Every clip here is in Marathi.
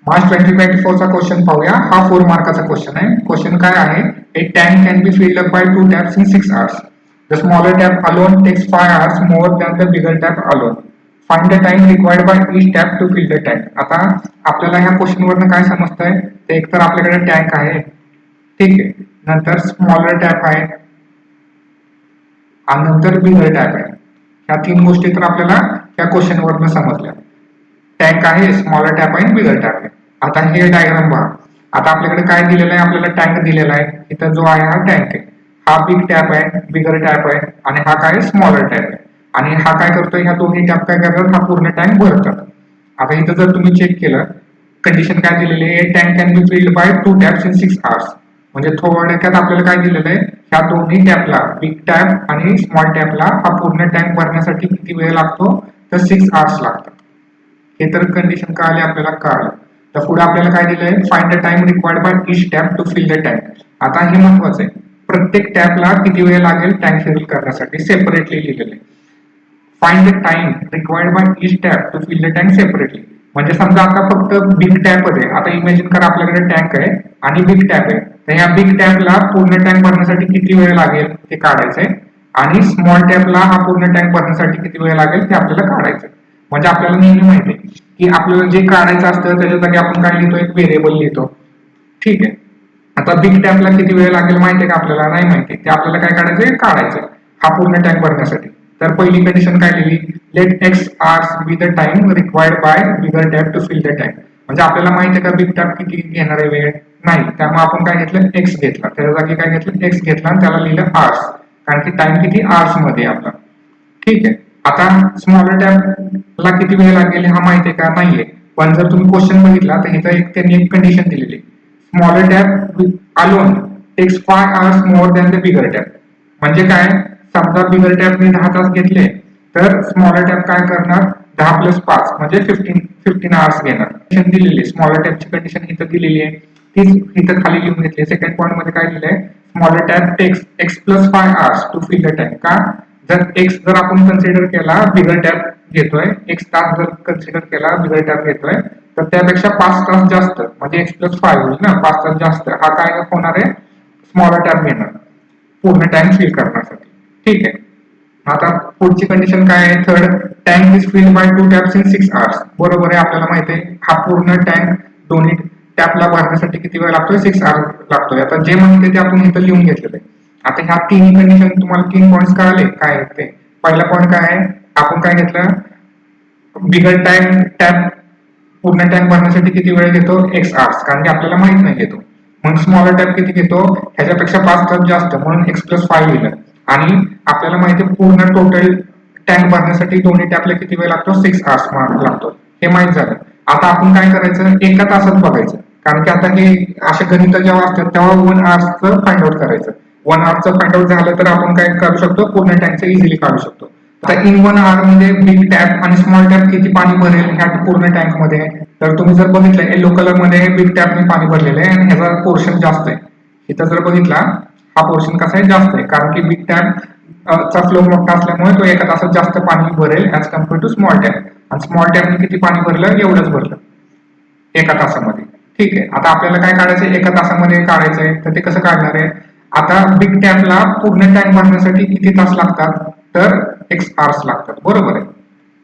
मार्च 2024 चा क्वेश्चन पाहूया. हा 4 मार्काचा क्वेश्चन आहे. क्वेश्चन काय आहे? A tank can be filled up by 2 taps in 6 hours. The smaller tap alone takes 5 hours more than the bigger tap alone. Find the time required by each tap to fill the tank. आता आपल्याला ह्या क्वेश्चन वरनं काय समजतंय? ते एकतर आपल्याकडे टँक आहे, ठीक आहे, नंतर स्मॉलर टॅप आहे आणि नंतर बिगर टॅप आहे. ह्या तीन गोष्टी तर आपल्याला त्या क्वेश्चन वरनं समजल्या. टँक आहे, स्मॉलर टॅप आहे, बिगर टॅप आहे. आता हे डायग्राम पहा. आता आपल्याकडे काय दिलेलं आहे? आपल्याला टँक दिलेला आहे. इथं जो आहे हा टँक आहे. हा बिग टॅप आहे, बिगर टॅप आहे आणि हा काय स्मॉलर टॅप आहे. आणि हा काय करतोय? ह्या दोन्ही टॅप काय करतात? हा पूर्ण टँक भरतात. आता इथं जर तुम्ही चेक केलं, कंडिशन काय दिलेली आहे? Tank can be filled by 2 taps in 6 hours. म्हणजे थोडक्यात आपल्याला काय दिलेलं आहे? ह्या दोन्ही टॅपला, बिग टॅप आणि स्मॉल टॅपला हा पूर्ण टँक भरण्यासाठी किती वेळ लागतो? तर 6 hours लागतात. हे तर कंडिशन कळाली आपल्याला. कळालं. तर पुढे आपल्याला काय दिलंय? Find the time required by each tap to fill the tank. आता हे महत्वाचं आहे. प्रत्येक टॅपला किती वेळ लागेल टँक फिल करण्यासाठी सेपरेटली लिहिलेलं आहे. Find the time required by each tap to fill the tank separately. म्हणजे समजा आता फक्त बिग टॅप आहे. आता इमॅजिन करा आपल्याकडे टँक आहे आणि बिग टॅप आहे. तर ह्या बिग टॅपला पूर्ण टँक भरण्यासाठी किती वेळ लागेल ते काढायचंय आणि स्मॉल टॅपला हा पूर्ण टँक भरण्यासाठी किती वेळ लागेल ते आपल्याला काढायचं. म्हणजे आपल्याला नेहमी माहिती आहे की आपल्याला जे काढायचं असतं त्याच्या जागी आपण काय लिहितो? एक व्हेरिएबल लिहितो, ठीक आहे. आता बिग टॅपला किती वेळ लागेल माहिती आहे का? आपल्याला नाही माहिती. ते आपल्याला काय काढायचंय? काढायचं हा पूर्ण टँक भरण्यासाठी. तर पहिली कंडिशन काय लिहिली? Let x hours be the time required by bigger tap to fill the tank. म्हणजे आपल्याला माहिती आहे का बिग टॅप किती घेणार आहे वेळ? नाही. त्यामुळे आपण काय घेतलं? एक्स घेतला. त्याच्या जागी काय घेतलं? एक्स घेतला आणि त्याला लिहिलं आर्स, कारण की टाइम किती आर्स मध्ये आपला, ठीक आहे. आता स्मॉलर टॅपला किती वेळ लागेल हा माहिती आहे का? नाहीये. पण जर तुम्ही क्वेश्चन बघितला तर इथं त्यांनी एक कंडिशन दिलेली. Smaller tap alone takes 5 hours more than the bigger tap. म्हणजे काय? समजा बिगर टॅपने 10 तास घेतले तर स्मॉलर टॅप काय करणार? 10 + 5 म्हणजे 15 hours घेणार. कंडिशन दिलेली. स्मॉलर टॅपची कंडिशन इथं दिलेली आहे. तीच इथं खाली लिहून घेतली. सेकंड पॉईंट मध्ये काय लिहिलंय? Smaller tap takes x + 5 hours to fill the tank. का? जर एक्स जर आपण कन्सिडर केला बिगर टॅप घेतोय, एक्स तास जर कन्सिडर केला बिगर टॅप घेतोय, तर त्यापेक्षा 5 तास जास्त म्हणजे x + 5 होईल ना, 5 तास जास्त हा काय होणार आहे? स्मॉलर टॅप घेणार पूर्ण टँक फिल करण्यासाठी, ठीक आहे. आता पुढची कंडिशन काय आहे? Third, tank is filled by 2 taps in 6 hours. बरोबर आहे, आपल्याला माहिती आहे हा पूर्ण टँक दोन्ही टॅपला भरण्यासाठी किती वेळ लागतोय? 6 hours लागतोय. आता जे म्हणते ते आपण इथं लिहून घेतलेलं आहे. आता ह्या तीन कंडिशन तुम्हाला 3 पॉईंट्स कळाले काय आहेत ते? पहिला पॉईंट काय आहे? आपण काय घेतलं? बिगर टॅप पूर्ण टँक भरण्यासाठी किती वेळ घेतो? x hours, कारण की आपल्याला माहित नाही घेतो. मग स्मॉलर टॅप किती घेतो? ह्याच्यापेक्षा 5 तास जास्त म्हणून x + 5 लिहिलं. आणि आपल्याला माहिती आहे पूर्ण टोटल टँक भरण्यासाठी दोन्ही टॅपला किती वेळ लागतो? 6 hours लागतो. हे माहित झालं. आता आपण काय करायचं? एका तासात बघायचं, कारण की आता हे अशा गणित जेव्हा असतात तेव्हा 1 hourचं फाइंड आउट करायचं. 1 hourचं फाइंड आउट झालं तर आपण काय करू शकतो? पूर्ण टँकचं इझिली काढू शकतो. आता इन 1 hour मध्ये बिग टॅप आणि स्मॉल टॅप किती पाणी भरेल ह्या पूर्ण टँक मध्ये? तर तुम्ही जर बघितलं येलो कलर मध्ये बिग टॅपने पाणी भरलेलं आहे आणि ह्याचा पोर्शन जास्त आहे. इथं जर बघितला हा पोर्शन कसा आहे? जास्त आहे, कारण की बिग टॅप चा फ्लो मोठा असल्यामुळे तो एका तासात जास्त पाणी भरेल as compared to small tap. आणि स्मॉल टॅपने किती पाणी भरलं? एवढंच भरलं एका तासामध्ये, ठीक आहे. आता आपल्याला काय काढायचंय? एका तासामध्ये काढायचंय, तर ते कसं काढणार आहे? आता बिग टॅपला पूर्ण टँक भरण्यासाठी किती तास लागतात? तर x hours लागतात. बरोबर आहे,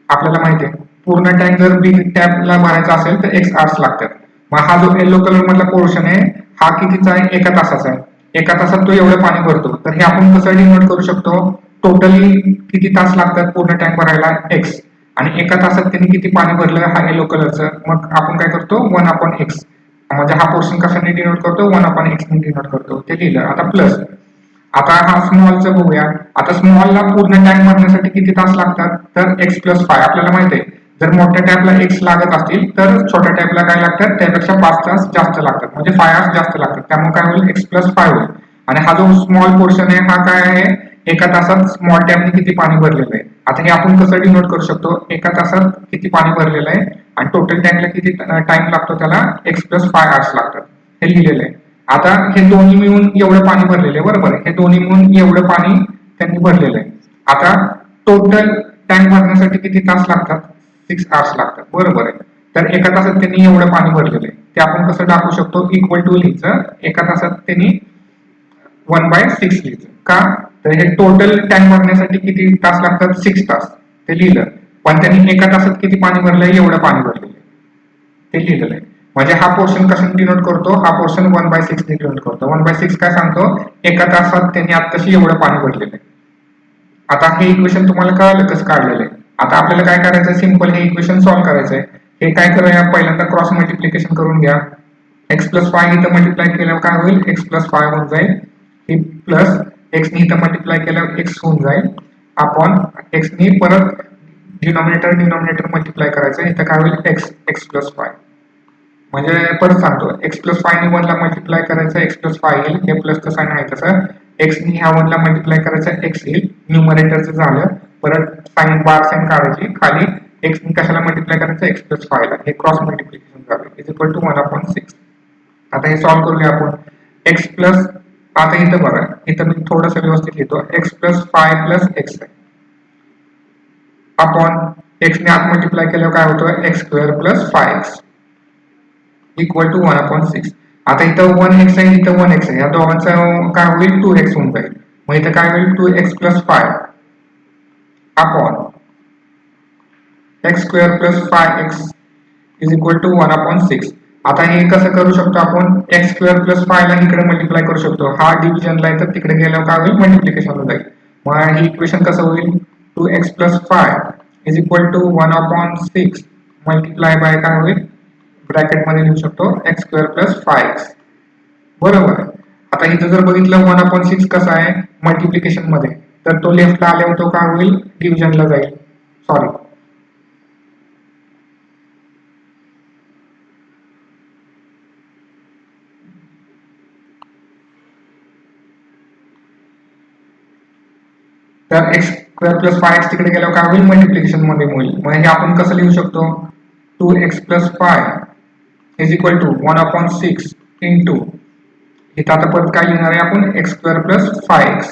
आपल्याला माहिती आहे पूर्ण टँक जर बिग टॅपला भरायचा असेल तर x hours लागतात. मग हा जो येलो कलर मधला पोर्शन आहे हा कितीचा आहे? एका तासाचा आहे. एका तासात तो एवढं पाणी भरतो. तर हे आपण कसं डिनोट करू शकतो? टोटली किती तास लागतात पूर्ण टँक भरायला? x. आणि एका तासात त्यांनी किती पाणी भरलं हा येलो कलरचं? मग आपण काय करतो? 1/x. म्हणजे हा पोर्शन कशाने डिनोट करतो? 1/x ने डिनोट करतो. ते लिहिलं. आता प्लस, आता हा स्मॉलचं बघूया. आता स्मॉलला पूर्ण टँक भरण्यासाठी किती तास लागतात? तर x + 5. आपल्याला माहिती आहे जर मोठ्या टॅपला x लागत असतील तर छोट्या टॅपला काय लागतात? त्यापेक्षा 5 तास जास्त लागतात, म्हणजे 5 hours जास्त लागतात. त्यामुळे काय होईल? x + 5 होईल. आणि हा जो स्मॉल पोर्शन आहे हा काय आहे? एका तासात स्मॉल टॅपने किती पाणी भरलेलं आहे. आता हे आपण कसं डिनोट करू शकतो? एका तासात किती पाणी भरलेलं आहे आणि टोटल टँकला किती टाइम लागतो? त्याला x + 5 hours लागतात. हे लिहिलेलं आहे. आता हे दोन्ही मिळून एवढं पाणी भरलेलं आहे. बरोबर आहे, हे दोन्ही मिळून एवढं पाणी त्यांनी भरलेलं आहे. आता टोटल टँक भरण्यासाठी किती तास लागतात? 6 hours लागतात. बरोबर आहे. तर एका तासात त्यांनी एवढं पाणी भरलेलं आहे. ते आपण कसं दाखवू शकतो, इक्वल टू लिहायचं, एका तासात त्यांनी 1/6 लिहायचं. का तर हे टोटल टँक भरण्यासाठी किती तास लागतात, 6 तास ते लिहिलं, पण त्यांनी एका तासात किती पाणी भरलंय, एवढं पाणी भरलेलं आहे ते लिहिलेलं आहे. म्हणजे हा पोर्शन कशाने डिनोट करतो, हा पोर्शन 1/6 ने डिनोट करतो. 1/6 काय सांगतो, एका तासात त्यांनी आत्ताशी एवढं पाणी भरलेलं आहे. आता हे इक्वेशन तुम्हाला कळलं कसं काढलेलं आहे. आता आपल्याला काय करायचं, सिंपल हे इक्वेशन सॉल्व्ह करायचं आहे. हे काय करूया, पहिल्यांदा क्रॉस मल्टिप्लिकेशन करून घ्या. x+5 इथं मल्टिप्लाय केल्यावर काय होईल, x+5 होऊन जाईल. हे प्लस x ने इथं मल्टिप्लाय केल्यावर x होऊन जाईल, आपण x ने परत डिनॉमिनेटर मल्टिप्लाय करायचं, इथं काय होईल x+5. म्हणजे परत सांगतो, x+5 ने 1 ला मल्टिप्लाय करायचं, x+5 येईल, हे प्लसचं साइन आहे तसं, x ने ह्या 1 ला मल्टिप्लाय करायचं, x येईल, न्यूमरेटरचं झालं, परत साइन बार साइन काढायची, खाली x ने कशाला मल्टिप्लाय करायचं, x+5 ला, हे क्रॉस मल्टिप्लिकेशन झालं, इज इक्वल टू 1/6. आता हे सॉल्व्ह करूया आपण. x प्लस, आता इथं बघा, इथं मी थोडंसं व्यवस्थित लिहितो, x+5 + x आहे, आपण x ने आत मल्टिप्लाय केल्यावर काय होतं, x² + 5x इक्वल टू 1/6. आता इथं 1x आहे, इथं 1x आहे, या दोघांचं काय होईल, 2x होऊन जाईल. मग इथं काय होईल, 2x + 5 upon x² + 5x is equal to 1/6. आता हे कसं करू शकतो आपण, x² + 5 ला इकडे मल्टिप्लाय करू शकतो, हा डिव्हिजनला आहे तर तिकडे गेल्यावर काय होईल, मल्टिप्लिकेशनला जाईल. मग हे इक्वेशन कसं होईल, 2x + 5 is equal to 1/6 multiply by काय होईल, ब्रॅकेट मध्ये लिहू शकतो x² + 5x, बरोबर. आता इथं जर बघितलं 1/6 कसं आहे मल्टिप्लिकेशन मध्ये, तर तो लेफ्टला आल्यावर तो काय होईल, डिव्हिजनला जाईल, सॉरी. तर x² + 5x तिकडे गेल्यावर काय होईल, मल्टिप्लिकेशन मध्ये होईल. मग हे आपण कसं लिहू शकतो, 2x + 5 is equal to 1/6 into, इथं आता परत काय लिहिणार आहे आपण, x² + 5x,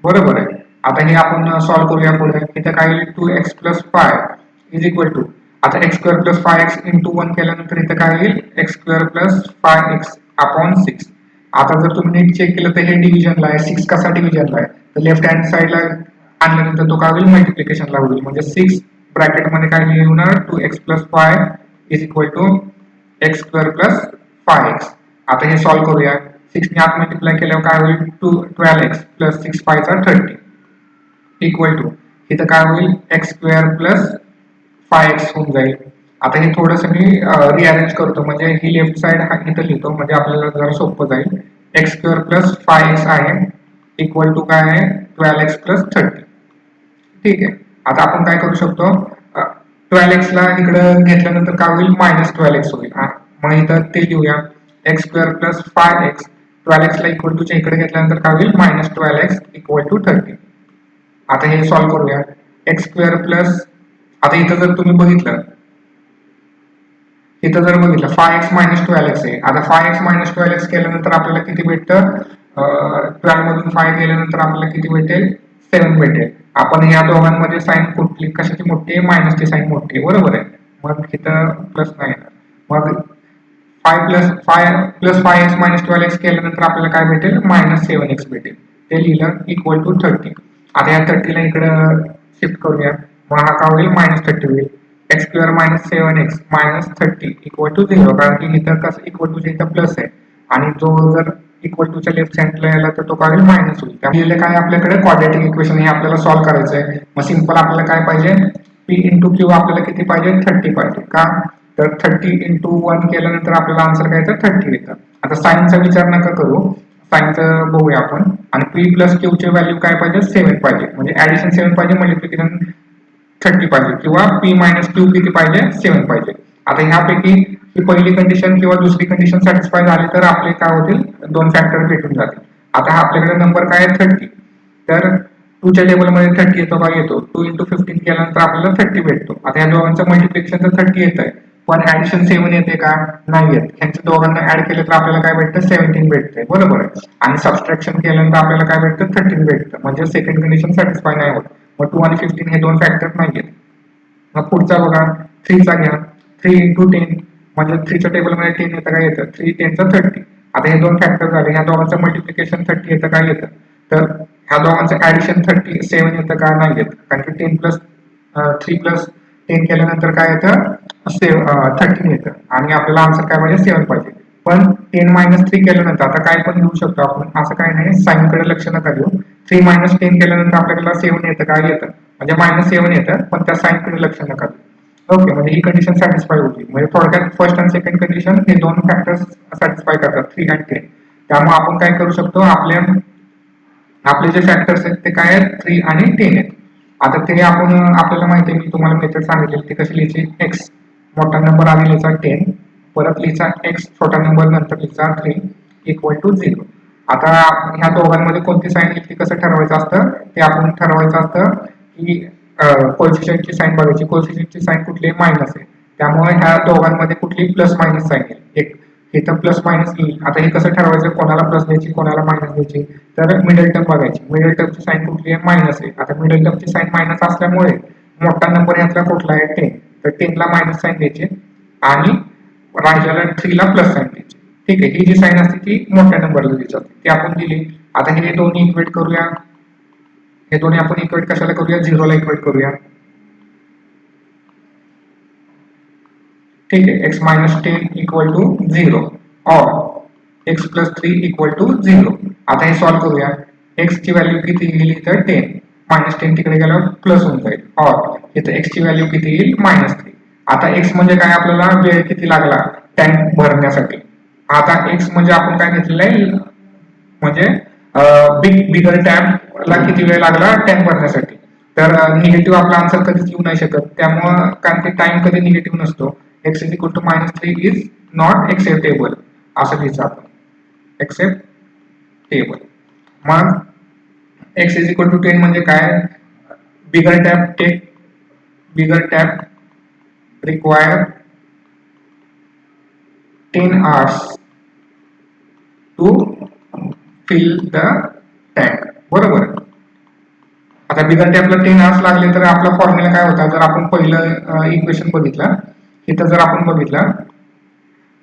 बरोबर आहे. आता हे आपण सॉल्व्ह करूया पुढे, इथं काय येईल, 2x + 5 इज इक्वल टू, आता x² + 5x इंटू 1 केल्यानंतर इथं काय येईल, x² + 5x अपॉन 6. आता जर तुम्ही नीट चेक केलं तर हे डिव्हिजनला आहे, 6 कसा डिव्हिजनला आहे, तर लेफ्ट हँड साइडला आणल्यानंतर तो काय होईल, मल्टिप्लिकेशनला होईल. म्हणजे 6 ब्रॅकेटमध्ये काय लिहणार, 2x + 5 is equal to x² + 5x. आता हे सॉल्व्ह करूया, 6 ने आत मल्टिप्लाय केल्यावर काय होईल, 12x + 6 5 30 इक्वल टू, इथं काय होईल, x² + 5x होऊन जाईल. आता हे थोडंसं मी रिअरेंज करतो, म्हणजे ही लेफ्ट साइड हा इथं लिहितो, म्हणजे आपल्याला जरा सोपं जाईल. x² + 5x आहे इक्वल टू काय आहे, 12x + 30. ठीक आहे. आता आपण काय करू शकतो, 12x ला इकडं घेतल्यानंतर काय होईल, -12x होईल. मग इथं ते लिहूया, x² + 5x 12x ला इक्वल टूच्या इकडे घेतल्यानंतर काय होईल, -12x इक्वल टू 30. आता हे सॉल्व्ह करूया, x² आता इथं जर तुम्ही बघितलं, इथं जर बघितलं 5x - 12x आहे. आता 5x - 12x केल्यानंतर आपल्याला किती भेटतं, 12 मधून 5 गेल्यानंतर आपल्याला किती भेटेल, 7 भेटेल. आपण ह्या दोघांमध्ये साइन कुठली कशाची मोठी आहे, मायनसची साइन मोठी आहे, बरोबर आहे. मग इथं प्लस नाही, मग 5 + 5x - 12x केल्यानंतर आपल्याला काय भेटेल, -7x भेटेल. ते लिहिलं इक्वल टू 30. आता या 30 ला इकडं शिफ्ट करूया, मग हा काय होईल, -30 होईल. x² - 7x - 30 इक्वल टू 0, कारण की इथं कसं इक्वल टूच्या इथं प्लस आहे, आणि जो जर इक्वल टूच्या लेफ्ट साइडला यायला तर तो काय होईल, मायनस होईल. त्यामुळे काय आपल्याकडे क्वाड्रॅटिक इक्वेशन हे आपल्याला सॉल्व्ह करायचं आहे. मग सिंपल आपल्याला काय पाहिजे, p × q आपल्याला किती पाहिजे, 30 पाहिजे. का तर 30 × 1 केल्यानंतर आपल्याला आन्सर काय येतं, 30 येतं. आता साइनचा विचार नका करू, साइनचं बघूया आपण. आणि p + q ची व्हॅल्यू काय पाहिजे, 7 पाहिजे, म्हणजे ऍडिशन 7 पाहिजे, मल्टिप्लिकेशन 30 पाहिजे, किंवा p - q किती पाहिजे, 7 पाहिजे. आता ह्यापैकी ही पहिली कंडिशन किंवा दुसरी कंडिशन सॅटिस्फाय झाली तर आपले काय होतील, 2 फॅक्टर भेटून जातील. आता हा आपल्याकडे नंबर काय आहे, 30. तर 2 च्या टेबलमध्ये 30 येतो का, येतो. 2 × 15 केल्यानंतर आपल्याला 30 भेटतो. आता या दोघांचं मल्टिप्लिकेशन तर 30 येत आहे, पण ऍडिशन 7 येते का, नाही येत. ह्यांच्या दोघांना ऍड केलं तर आपल्याला काय भेटतं, 17 भेटतंय, बरोबर आहे. आणि सबस्ट्रॅक्शन केल्यानंतर आपल्याला काय भेटतं, 13 भेटतं. म्हणजे सेकंड कंडिशन सॅटिस्फाय नाही होत. मग 2 आणि 15 हे 2 फॅक्टर नाही आहेत. मग पुढचा बघा, 3 चा घ्या. 3 into 10 म्हणजे 3च्या टेबलमध्ये 10 येतं काय येतं 3 10 30. आता हे दोन फॅक्टर झाले, ह्या दोघांचं मल्टिप्लिकेशन 30 येतं काय येतं, तर ह्या दोघांचं ऍडिशन 37 येतं का नाही येत, कारण की 10 प्लस 3 प्लस 10 केल्यानंतर काय येतं 13 येतं आणि आपल्याला आन्सर काय पाहिजे 7 पाहिजे. पण 10 मायनस 3 केल्यानंतर आता काय पण लिहू शकतो आपण, असं काय नाही, साइन कडे लक्ष नका देऊ. 3 मायनस 10 केल्यानंतर आपल्याला 7 येतं काय येतं, म्हणजे -7 येतं, पण त्या साइन कडे लक्ष नका देऊ. ओके, म्हणजे ही कंडिशन सॅटिस्फाय होती. म्हणजे थोडक्यात फर्स्ट आणि सेकंड कंडिशन हे दोन फॅक्टर्स सॅटिस्फाय करतात 3 आणि 10. त्यामुळे आपण काय करू शकतो, आपले जे फॅक्टर्स आहेत ते काय आहेत 3 आणि 10 आहेत. आता ते आपल्याला माहिती आहे, मी तुम्हाला मेथड सांगितली ती कशी लिहायची, x मोठा नंबर आधी लिहायचा 10, परत लिहायचा x छोटा नंबर नंतर लिहायचा 3 इक्वल टू 0. आता ह्या दोघांमध्ये कोणती साइन येईल ते कसं ठरवायचं असतं, ते आपण ठरवायचं असतं की कोएफिशियंटची साइन बघायची, कोएफिशियंटची साइन कुठली मायनस आहे, त्यामुळे ह्या दोघांमध्ये कुठली प्लस मायनस साइन येईल, एक इथं प्लस मायनस येईल. आता हे कसं ठरवायचं, कोणाला प्लस द्यायची कोणाला मायनस द्यायची, तर मिडल टर्म बघायची, मिडल टर्मची साइन कुठली आहे मायनस आहे. आता मिडल टर्मची साइन मायनस असल्यामुळे मोठा नंबर ह्यातला कुठला आहे 10, तर 10 ला मायनस साइन द्यायची आणि राहिलेला 3 ला प्लस साइन द्यायची. ठीक आहे, ही जी साइन असते ती मोठ्या नंबरला द्यायची असते, ती आपण दिली. आता हे दोन्ही इक्वेट करूया, हे दोन्ही आपण इक्वेट कशाला करूया, 0 ला इक्वेट करूया. ठीक आहे, x मायनस 10 इक्वल टू 0 और x प्लस 3 इक्वल टू 0. आता हे सॉल्व करूया, x ची व्हॅल्यू किती येईल तर 10, -10 तिकडे गेल्यावर प्लस होऊन जाईल, और इथं x ची व्हॅल्यू किती येईल -3. आता x म्हणजे काय, आपल्याला वेळ किती लागला टँक भरण्यासाठी. आता x म्हणजे आपण काय घेतलेलं आहे, म्हणजे बिगर टॅप ला किती वेळ लागला टँक भरण्यासाठी. तर निगेटिव्ह आपला आन्सर कधीच येऊ नाही शकत, त्यामुळं कारण की टाइम कधी निगेटिव्ह नसतो. x is equal to -3 is not acceptable असं लिहायचं आपण, acceptable. मग x is equal to 10 म्हणजे काय, बिगर tap require 10 hours to fill the tank, बरोबर. आता बिगर टॅपला 10 hours लागले तर आपला फॉर्म्युला काय होता, जर आपण पहिलं इक्वेशन बघितलं, इथं जर आपण बघितलं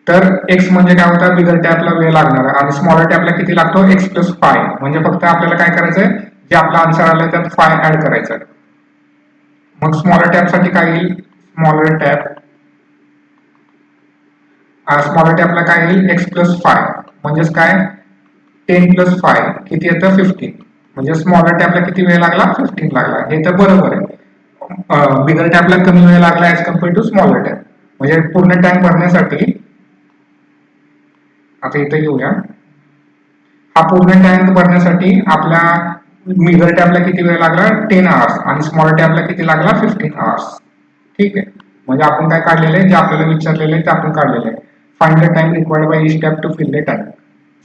तर x म्हणजे काय होता, बिगर टॅपला वेळ लागणार आणि स्मॉलर टॅपला किती लागतो x प्लस 5, म्हणजे फक्त आपल्याला काय करायचंय, जे आपला आन्सर आलाय त्यात 5 ऍड करायचं. मग स्मॉलर टॅप साठी काय येईल, स्मॉलर टॅपला काय येईल x प्लस 5, म्हणजेच काय 10 प्लस 5 किती येतं 15, म्हणजे स्मॉलर टॅपला किती वेळ लागला 15 लागला. हे तर बरोबर आहे, बिगर टॅपला कमी वेळ लागला as compared to smaller tap. म्हणजे पूर्ण टँक भरण्यासाठी, आता इथे येऊया, हा पूर्ण टँक भरण्यासाठी आपल्या बिगर टॅपला किती वेळ लागला 10 hours आणि स्मॉलर टॅपला किती लागला 15 hours. ठीक आहे, म्हणजे आपण काय काढलेलं आहे, जे आपल्याला विचारलेलं आहे ते आपण काढलेलं आहे. Find the time required by each tap to fill the tank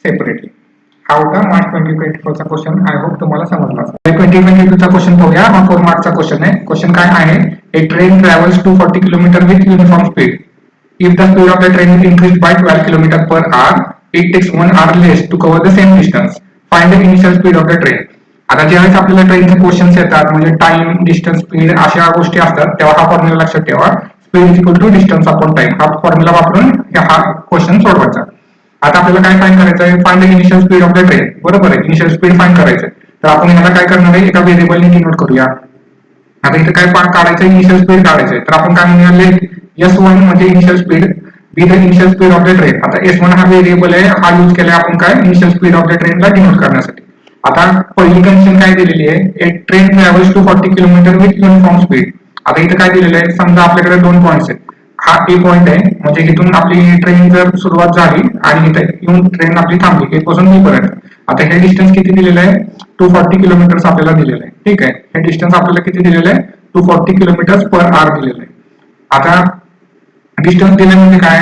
separately. हा होता मार्च 2024 चा क्वेश्चन. आय होप तुम्हाला समजला असेल. 2022 चा क्वेश्चन पाहूया. हा 4 मार्कचा क्वेश्चन आहे. क्वेश्चन काय आहे, a train travels 240 kilometre with uniform speed. If the speed of the train is increased by 12 km per hour, it takes 1 hour less to cover the same distance. Find the initial speed of the train. आता ज्यावेळेस आपल्याला ट्रेनचे क्वेश्चन्स येतात, म्हणजे टाइम, डिस्टन्स, स्पीड अशा गोष्टी असतात, तेव्हा हा फॉर्म्युला लक्षात ठेवा, speed is equal to distance upon time. हा फॉर्म्युला वापरून हा क्वेश्चन सोडवायचा. आता आपल्याला काय फाइंड करायचं आहे, find the initial speed of the train. बरोबर आहे, इनिशियल स्पीड फाइंड करायचं आहे. तर आपण याला काय करणार आहे, एका व्हेरिएबलने डिनोट करूया. आता इथे काय काढायचं, इनिशियल स्पीड काढायचं. तर आपण काय म्हणूया, S1 म्हणजे initial speed, be the initial speed of the train. आता S1 हा व्हेरिएबल आहे, हा यूज केलाय आपण काय इनिशियल स्पीड ऑफ द ट्रेनला डिनोट करण्यासाठी. आता पहिली कंडिशन काय दिलेली आहे, a train travels 240 kilometre with uniform speed. आता इथे काय दिलेलं आहे, समजा आपल्याकडे 2 पॉइंट्स आहेत. हा ए पॉइंट आहे, म्हणजे इथून आपली ट्रेन जर सुरुवात झाली आणि इथे येऊन ट्रेन आपली थांबली, ए पासून बी पर्यंत. आता हे डिस्टन्स किती दिलेलं आहे, 240 किलोमीटर आपल्याला दिलेलं आहे. ठीक आहे, हे डिस्टन्स आपल्याला किती दिलेलं आहे, 240 किलोमीटर पर आवर दिलेलं आहे. आता डिस्टन्स दिले म्हणजे काय,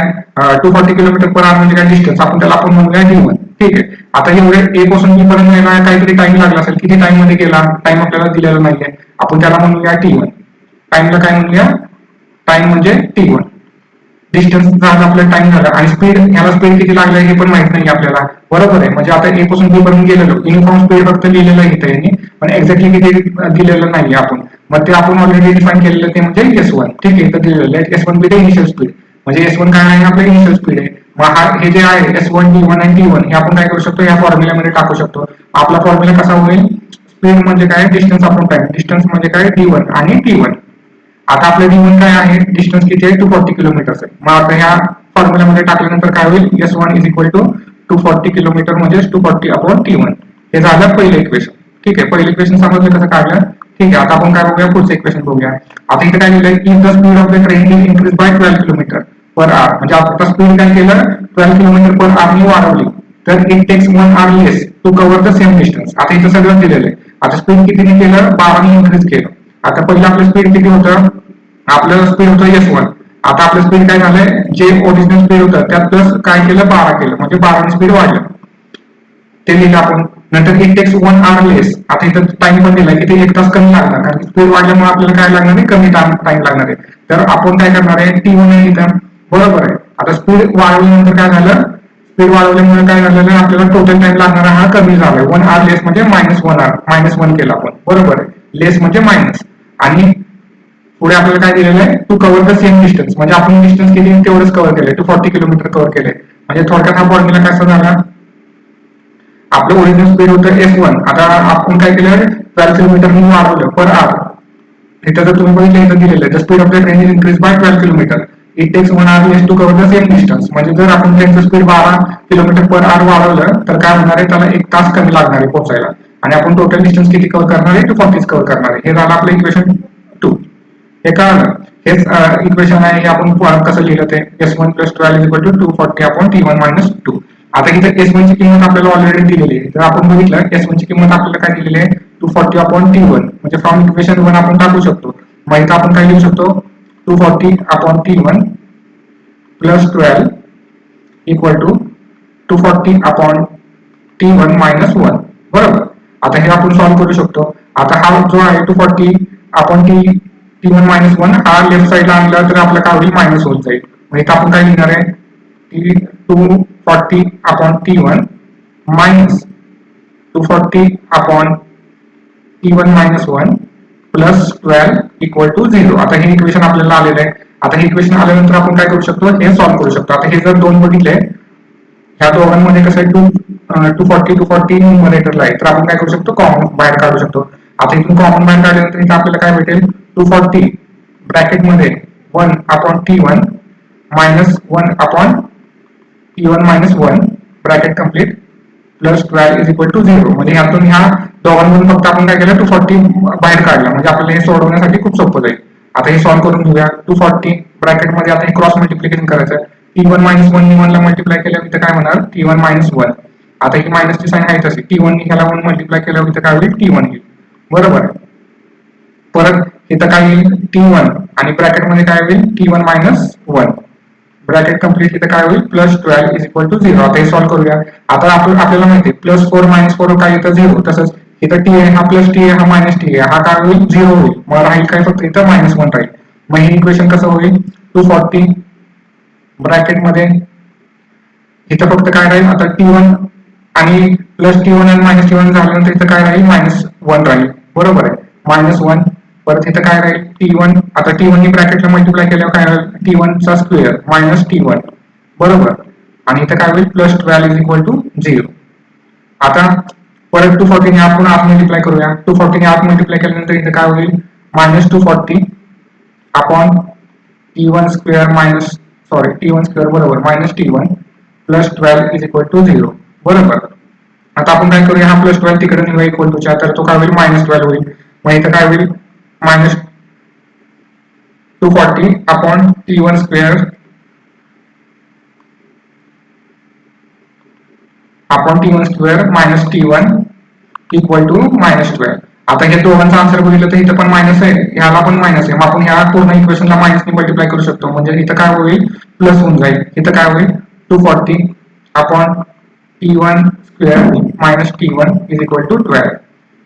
240 किलोमीटर पर आवर म्हणजे काय डिस्टन्स, त्याला आपण म्हणूया d1. ठीक आहे, आता एवढे ए पासून बी पर्यंत यायला काहीतरी टाइम लागला असेल, किती टाइम मध्ये गेला, टाइम आपल्याला दिलेला नाहीये, आपण त्याला म्हणूया t1. टाइमला काय म्हणूया, टाइम म्हणजे t1. डिस्टन्स झाला आपला टाइम झाला आणि स्पीड, ह्याला स्पीड किती लागलं हे पण माहित नाही आपल्याला. बरोबर आहे, म्हणजे आता ए पासून बी पर्यंत गेलेलो, युनिफॉर्म स्पीड फक्त लिहिलेलं आहे इथे, पण एक्झॅक्टली किती दिलेलं नाहीये आपण. मग ते आपण ऑलरेडी डिफाईन केलेलं ते म्हणजे S1. ठीक आहे, तर दिलेलं आहे S1 बी इनिशियल स्पीड, म्हणजे S1 काय आहे आपलं इनिशियल स्पीड आहे. मग हे जे आहे S1 D1 आणि D1 हे आपण काय करू शकतो, या फॉर्म्युल्यामध्ये टाकू शकतो. आपला फॉर्म्युला कसा होईल, स्पीड म्हणजे काय, डिस्टन्स अपॉन टाइम, डिस्टन्स म्हणजे काय D1 आणि T1. आता आपलं D1 काय आहे, डिस्टन्स किती आहे 240 किलोमीटर आहे. मग आता ह्या फॉर्म्युल्यामध्ये टाकल्यानंतर काय होईल, S1 is equal to 240 kilometre म्हणजे 240 अपॉन T1. हे झालं पहिलं इक्वेशन. ठीक आहे, पहिलं इक्वेशन समजलं कसं काढलं. ठीक आहे, आता आपण काय बघूया, पुढचं इक्वेशन बघूया. आता इथे काय लिहिलंय, if the speed of the train is increase by 12 kilometre per hour, म्हणजे आता स्पीड काय केलं 12 किलोमीटर पर आवर ने वाढवली, तर it takes 1 hour less to cover the same distance. आता इथं सगळं दिलेलं आहे. आता स्पीड कितीने केलं, 12 ने इन्क्रीज केलं. आता पहिलं आपलं स्पीड किती होतं, आपलं स्पीड होतं S1. आता आपलं स्पीड काय झालंय, जे ओरिजिनल स्पीड होतं त्यात प्लस काय केलं 12 केलं, म्हणजे 12 ने स्पीड वाढलं, ते लिहिलं आपण. नंतर इट टेक्स 1 आवर लेस, आता इथं टाइम पण दिलाय की ते 1 तास कमी लागणार, कारण स्पीड वाढल्यामुळे आपल्याला काय लागणार आहे, कमी टाइम लागणार आहे. तर आपण काय करणार आहे, T1 आहे इथं, बरोबर आहे. आता स्पीड वाढवल्यानंतर काय झालं, स्पीड वाढवल्यामुळे काय झालेलं आहे, आपल्याला टोटल टाइम लागणारा हा कमी झालाय. 1 आवर लेस म्हणजे -1 आवर, -1 केला आपण, बरोबर आहे. लेस म्हणजे मायनस, आणि पुढे आपल्याला काय दिलेलं आहे, to cover the same distance, म्हणजे आपण डिस्टन्स किती तेवढंच कव्हर केलंय, 240 किलोमीटर कव्हर केलंय. म्हणजे थोडक्यात हा फॉर्म्युला कसा झाला, आपलं ओरिजिनल स्पीड होतं S1, आता आपण काय केलं 12 किलोमीटर वाढवलं पर आवर. इथं जर तुम्ही बघितलं इथं दिलेलं आहे, the speed of the train is increase by 12 kilometre, it takes 1 hour less to cover the same distance. म्हणजे जर आपण ट्रेनचं स्पीड 12 किलोमीटर पर आवर वाढवलं तर काय होणार आहे, त्याला 1 तास कमी लागणार आहे पोहोचायला, आणि आपण टोटल डिस्टन्स किती कव्हर करणार आहे, 240 कव्हर करणार आहे. हे झालं आपलं इक्वेशन 2. हे कळलं, हेच इक्वेशन आहे. हे आपण कसं लिहिलं ते, S1 + 12 = 240 अपॉन T1 - 2. आता इथे S1 ची किंमत आपल्याला ऑलरेडी दिलेली आहे. तर आपण बघितलं S1 ची किंमत आपल्याला काय दिलेली आहे, 240 अपॉन T1, म्हणजे फ्रॉम इक्वेशन 1 आपण टाकू शकतो. मग इथं आपण काय लिहू शकतो, 240 अपॉन T1 + 12 = 240 अपॉन T1 - 1, बरोबर. आता हे आपण सॉल्व्ह करू शकतो. आता हा जो आहे 240 अपॉन T1 - 1 हा लेफ्ट साईडला आणला तर आपला काय होईल, मायनस होत जाईल. मग इथं आपण काय लिहिणार आहे, 240 upon T1 minus 240 upon T1 - 1 plus 12 = 0. आता हे इक्वेशन आपल्याला आलेलं आहे. आता हे इक्वेशन आल्यानंतर आपण काय करू शकतो, हे सॉल्व्ह करू शकतो. आता हे जर दोन बघितले, ह्या दोघांमध्ये कसं आहे, 240 न्यूमरेटरला आहे, तर आपण काय करू शकतो, कॉमन बाहेर काढू शकतो. आता इथून कॉमन बाहेर काढल्यानंतर इथं आपल्याला काय भेटेल, 240 ब्रॅकेटमध्ये 1 upon T1 minus 1 upon T1 - 1 bracket complete plus 12 = 0. म्हणजे ह्यातून ह्या दोघांमधून फक्त आपण काय केलं, 240 बाहेर काढलं, म्हणजे आपल्याला हे सोडवण्यासाठी खूप सोपं जाईल. आता हे सॉल्व्ह करून घेऊया. 240 ब्रॅकेटमध्ये आता हे क्रॉस मल्टिप्लिकेशन करायचं, T1 - 1 ने 1 ला मल्टिप्लाय केल्यावर इथं काय होणार, T1 - 1. आता ही मायनसची साईन आहे तशी, T1 ह्याला 1 मल्टिप्लाय केल्यावर इथं काय होईल, T1 येईल, बरोबर आहे. परत इथं काय येईल, T1, आणि ब्रॅकेटमध्ये काय होईल, T1 - 1 ब्रॅकेट कंप्लीट, इथं काय होईल, प्लस 12 = 0. आता हे सॉल्व्ह करूया. आता आपल्याला माहिती आहे +4 - 4 काय येतं 0, तसंच इथं T आहे, हा प्लस T आहे, हा मायनस T आहे, हा काय होईल 0 होईल. मग राहील काय, फक्त इथं -1 राहील. मग हे इक्वेशन कसं होईल, 240 ब्रॅकेटमध्ये इथं फक्त काय राहील, आता T1 आणि प्लस T1 आणि मायनस T1 झाल्यानंतर इथं काय राहील, -1 राहील, बरोबर आहे. -1 परत इथं काय राहील, T1, आता T1 नी ब्रॅकेटला मल्टिप्लाय केल्यावर काय राहील, T1 चा स्क्वेअर मायनस T1, बरोबर. आणि इथं काय होईल, प्लस 12 = 0. आता परत 240 ने आपण आत मल्टिप्लाय करूया. 240 ने आत मल्टिप्लाय केल्यानंतर इथं काय होईल, -240 upon T1 square T1 square बरोबर -T1 प्लस 12 = 0, बरोबर. आता आपण काय करूया, हा प्लस 12 तिकडे नेऊया इक्वल टूच्या, तर तो काय होईल, -12 होईल. मग इथं काय होईल, -240 upon T1 square upon T1 square T1 = -12. आता हे दोघांचा आन्सर बघितलं तर इथं पण मायनस आहे, ह्याला पण मायनस आहे. मग आपण ह्या पूर्ण इक्वेशनला मायनसने मल्टिप्लाय करू शकतो, म्हणजे इथं काय होईल, प्लस होऊन जाईल. इथं काय होईल, 240 अपॉन T1 स्क्वेअर T1 = 12.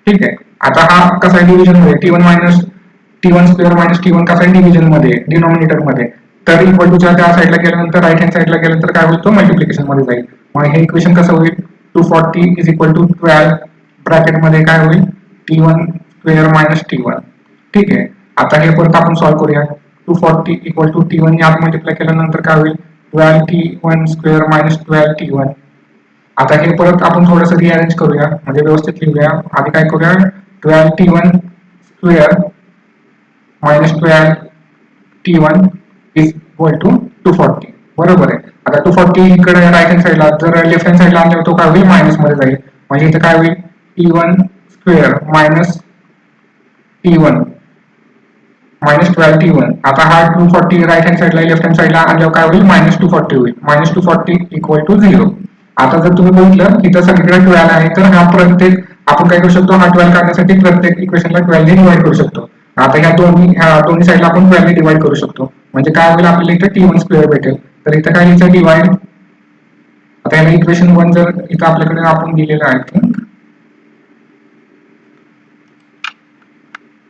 ठीक आहे. आता हा कसा आहे, डिव्हिजन मध्ये, T1 स्क्वेअर T1 कसा आहे, डिव्हिजन मध्ये, डिनॉमिनेटर मध्ये. तर इक्वल टूच्या त्या साईडला गेल्यानंतर, राईट हँड साईडला गेल्यानंतर काय होईल, तो मल्टिप्लिकेशन मध्ये जाईल. मग हे इक्वेशन कसं होईल, 240 = 12 ब्रॅकेटमध्ये काय होईल, T1 स्क्वेअर T1 ठीक आहे. आता हे परत आपण सॉल्व्ह करूया. 240 इक्वल टू T1 यात मल्टिप्लाय केल्यानंतर काय होईल 12T1 स्क्वेअर मायनस 12T1. आता हे परत आपण थोडंसं रिअरेंज करूया, म्हणजे व्यवस्थित लिहूया. आधी काय करूया 12T1 square minus 12T1 is equal to 240. बरोबर आहे. आता 240 इकडे राईट हँड साईडला, जर लेफ्ट हँड साईडला आणले तो काय होईल मायनस मध्ये जाईल, म्हणजे इथं काय होईल T1 square minus T1 minus 12T1. आता हा 240 राईट हँड साईडला लेफ्ट हँड साईडला आणल्यावर काय होईल मायनस 240 होईल. Minus 240 equal to 0. आता जर तुम्ही बघितलं इथं सगळीकडे 12 आहे, तर हा प्रत्येक आपण काय करू शकतो, हा 12 काढण्यासाठी प्रत्येक इक्वेशनला 12 ने डिवाइड करू शकतो. आता ह्या दोन्ही साईडला आपण 12 ने डिवाइड करू शकतो, म्हणजे काय होईल आपल्याला इथं T1 स्क्वेअर भेटेल. तर इथं काय लिहायचं डिवाइड. आता याला इक्वेशन 1 जर इथं आपल्याकडे आपण दिलेलं आहे,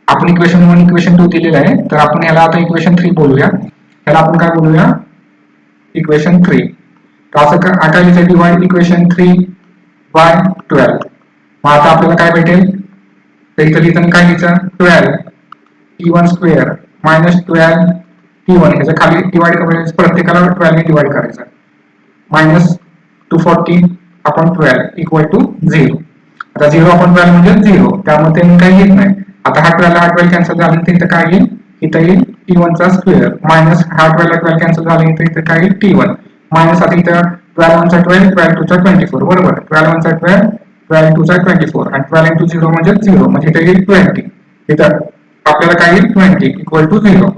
आपण इक्वेशन 1 इक्वेशन 2 दिलेलं आहे, तर आपण याला आता इक्वेशन 3 बोलूया. याला आपण काय बोलूया इक्वेशन 3. तर असं आता लिहायचं डिवाइड इक्वेशन 3 बाय 12. मग आता आपल्याला काय भेटेल, तर इथं लिहिताना काय लिहायचं 12 T1 स्क्वेअर मायनस 12 T1 ह्याच्या खाली डिवाइड करायचं, प्रत्येकाला 12 ने डिवाइड करायचं, मायनस 240 अपॉन 12 इक्वल टू 0. आता 0 अपॉन 12 म्हणजे 0, त्यामुळे ते काही येत नाही. आता हा 12 हा 12 कॅन्सल झाला, तर इथं काय येईल, इथं येईल T1 चा स्क्वेअर मायनस हा 12 12 कॅन्सल झाला, इथं काय येईल T1 मायनस. आता इथं 12 1 चा 12 12 2 चा 24. बरोबर, 12 1 चा 12 12 2 चा 24 आणि 12 इंटू 0 म्हणजे 0, म्हणजे इथे येईल 20. इथं आपल्याला काय येईल 20 इक्वल टू 0.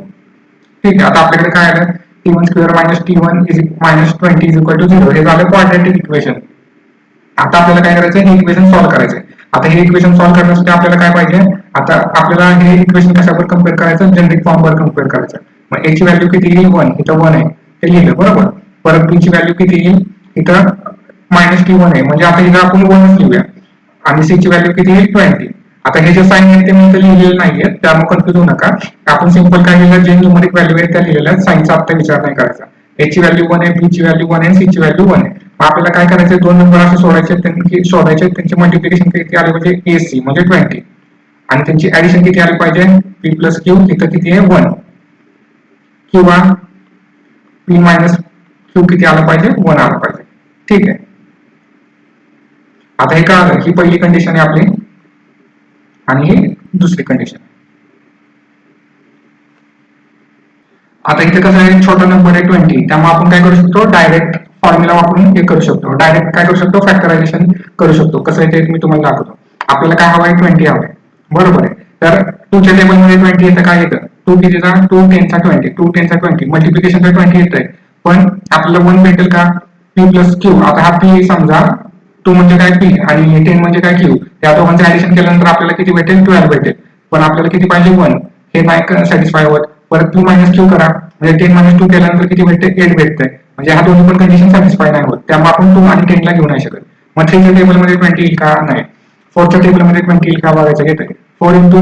ठीक आहे. आता आपल्याकडे काय आलं T1 square minus T1 is minus 20 is equal to 0. हे झालं क्वाड्रॅटिक इक्वेशन. आता आपल्याला काय करायचं, हे इक्वेशन सॉल्व्ह करायचं. आता हे इक्वेशन सॉल्व्ह करण्यासाठी आपल्याला काय पाहिजे, आता आपल्याला हे इक्वेशन कशावर कम्पेअर करायचं, जनरिक फॉर्मवर कम्पेअर करायचं. मग a ची व्हॅल्यू किती येईल 1, इथं 1 आहे ते लिहिलं. बरोबर, परत b ची व्हॅल्यू किती येईल, इथं मायनस T1 आहे, म्हणजे आता इथं आपण 1च लिहूया. आणि c ची व्हॅल्यू किती येईल 20. आता हे जे साइन आहे ते मी इथं लिहिलेलं नाहीये, त्यामुळे कन्फ्युज होऊ नका. आपण सिंपल काय लिहिलं, जे न्यूमरिक व्हॅल्यू आहे त्या लिहिलेल्या, साइनचा आता विचार नाही करायचा. a ची व्हॅल्यू 1 आहे, b ची व्हॅल्यू 1 आहे, c ची व्हॅल्यू 1 आहे. आपल्याला काय करायचं, दोन नंबर असे सोडायचे, त्यांची मल्टिप्लिकेशन किती आली पाहिजे AC म्हणजे 20, आणि त्यांची ऍडिशन किती आली पाहिजे p प्लस क्यू, तिथं किती आहे 1, किंवा p मायनस क्यू किती आलं पाहिजे 1 आलं पाहिजे. ठीक आहे. आता हे काय आलं, ही पहिली कंडिशन आहे आपली आणि ही दुसरी कंडिशन. आता इथे कसं आहे, छोटा नंबर आहे 20, त्यामुळे आपण काय करू शकतो, डायरेक्ट फॉर्म्युला वापरून हे करू शकतो, डायरेक्ट काय करू शकतो, फॅक्टरायझेशन करू शकतो. कसं आहे ते मी तुम्हाला दाखवतो. आपल्याला काय हवं आहे 20 हवं आहे. बरोबर आहे. तर 2 च्या टेबलमध्ये 20 येतं, काय येतं 2 कितीचा 2 10 चा 20, 2 10 चा 20, मल्टिप्लिकेशनचा 20 येतंय, पण आपल्याला 1 भेटेल का, p प्लस क्यू. आता हा p समजा 2 म्हणजे काय p आणि 10 म्हणजे काय q, त्या दोघांचं ऍडिशन केल्यानंतर आपल्याला किती भेटेल 12 भेटेल, पण आपल्याला किती पाहिजे 1, हे नाही सॅटिस्फाय होत. परत p मायनस क्यू करा, म्हणजे 10 मायनस 2 केल्यानंतर किती भेटते 8 भेटते, म्हणजे ह्या दोन्ही पण कंडिशन सॅटिस्फाय नाही होत, त्यामुळे आपण 2 आणि 10 ला घेऊ नाही शकत. मग 3 च्या टेबलमध्ये 20 येईल का, नाही. 4 च्या टेबलमध्ये 20 येईल का बघायचं, घेतोय 4 इंटू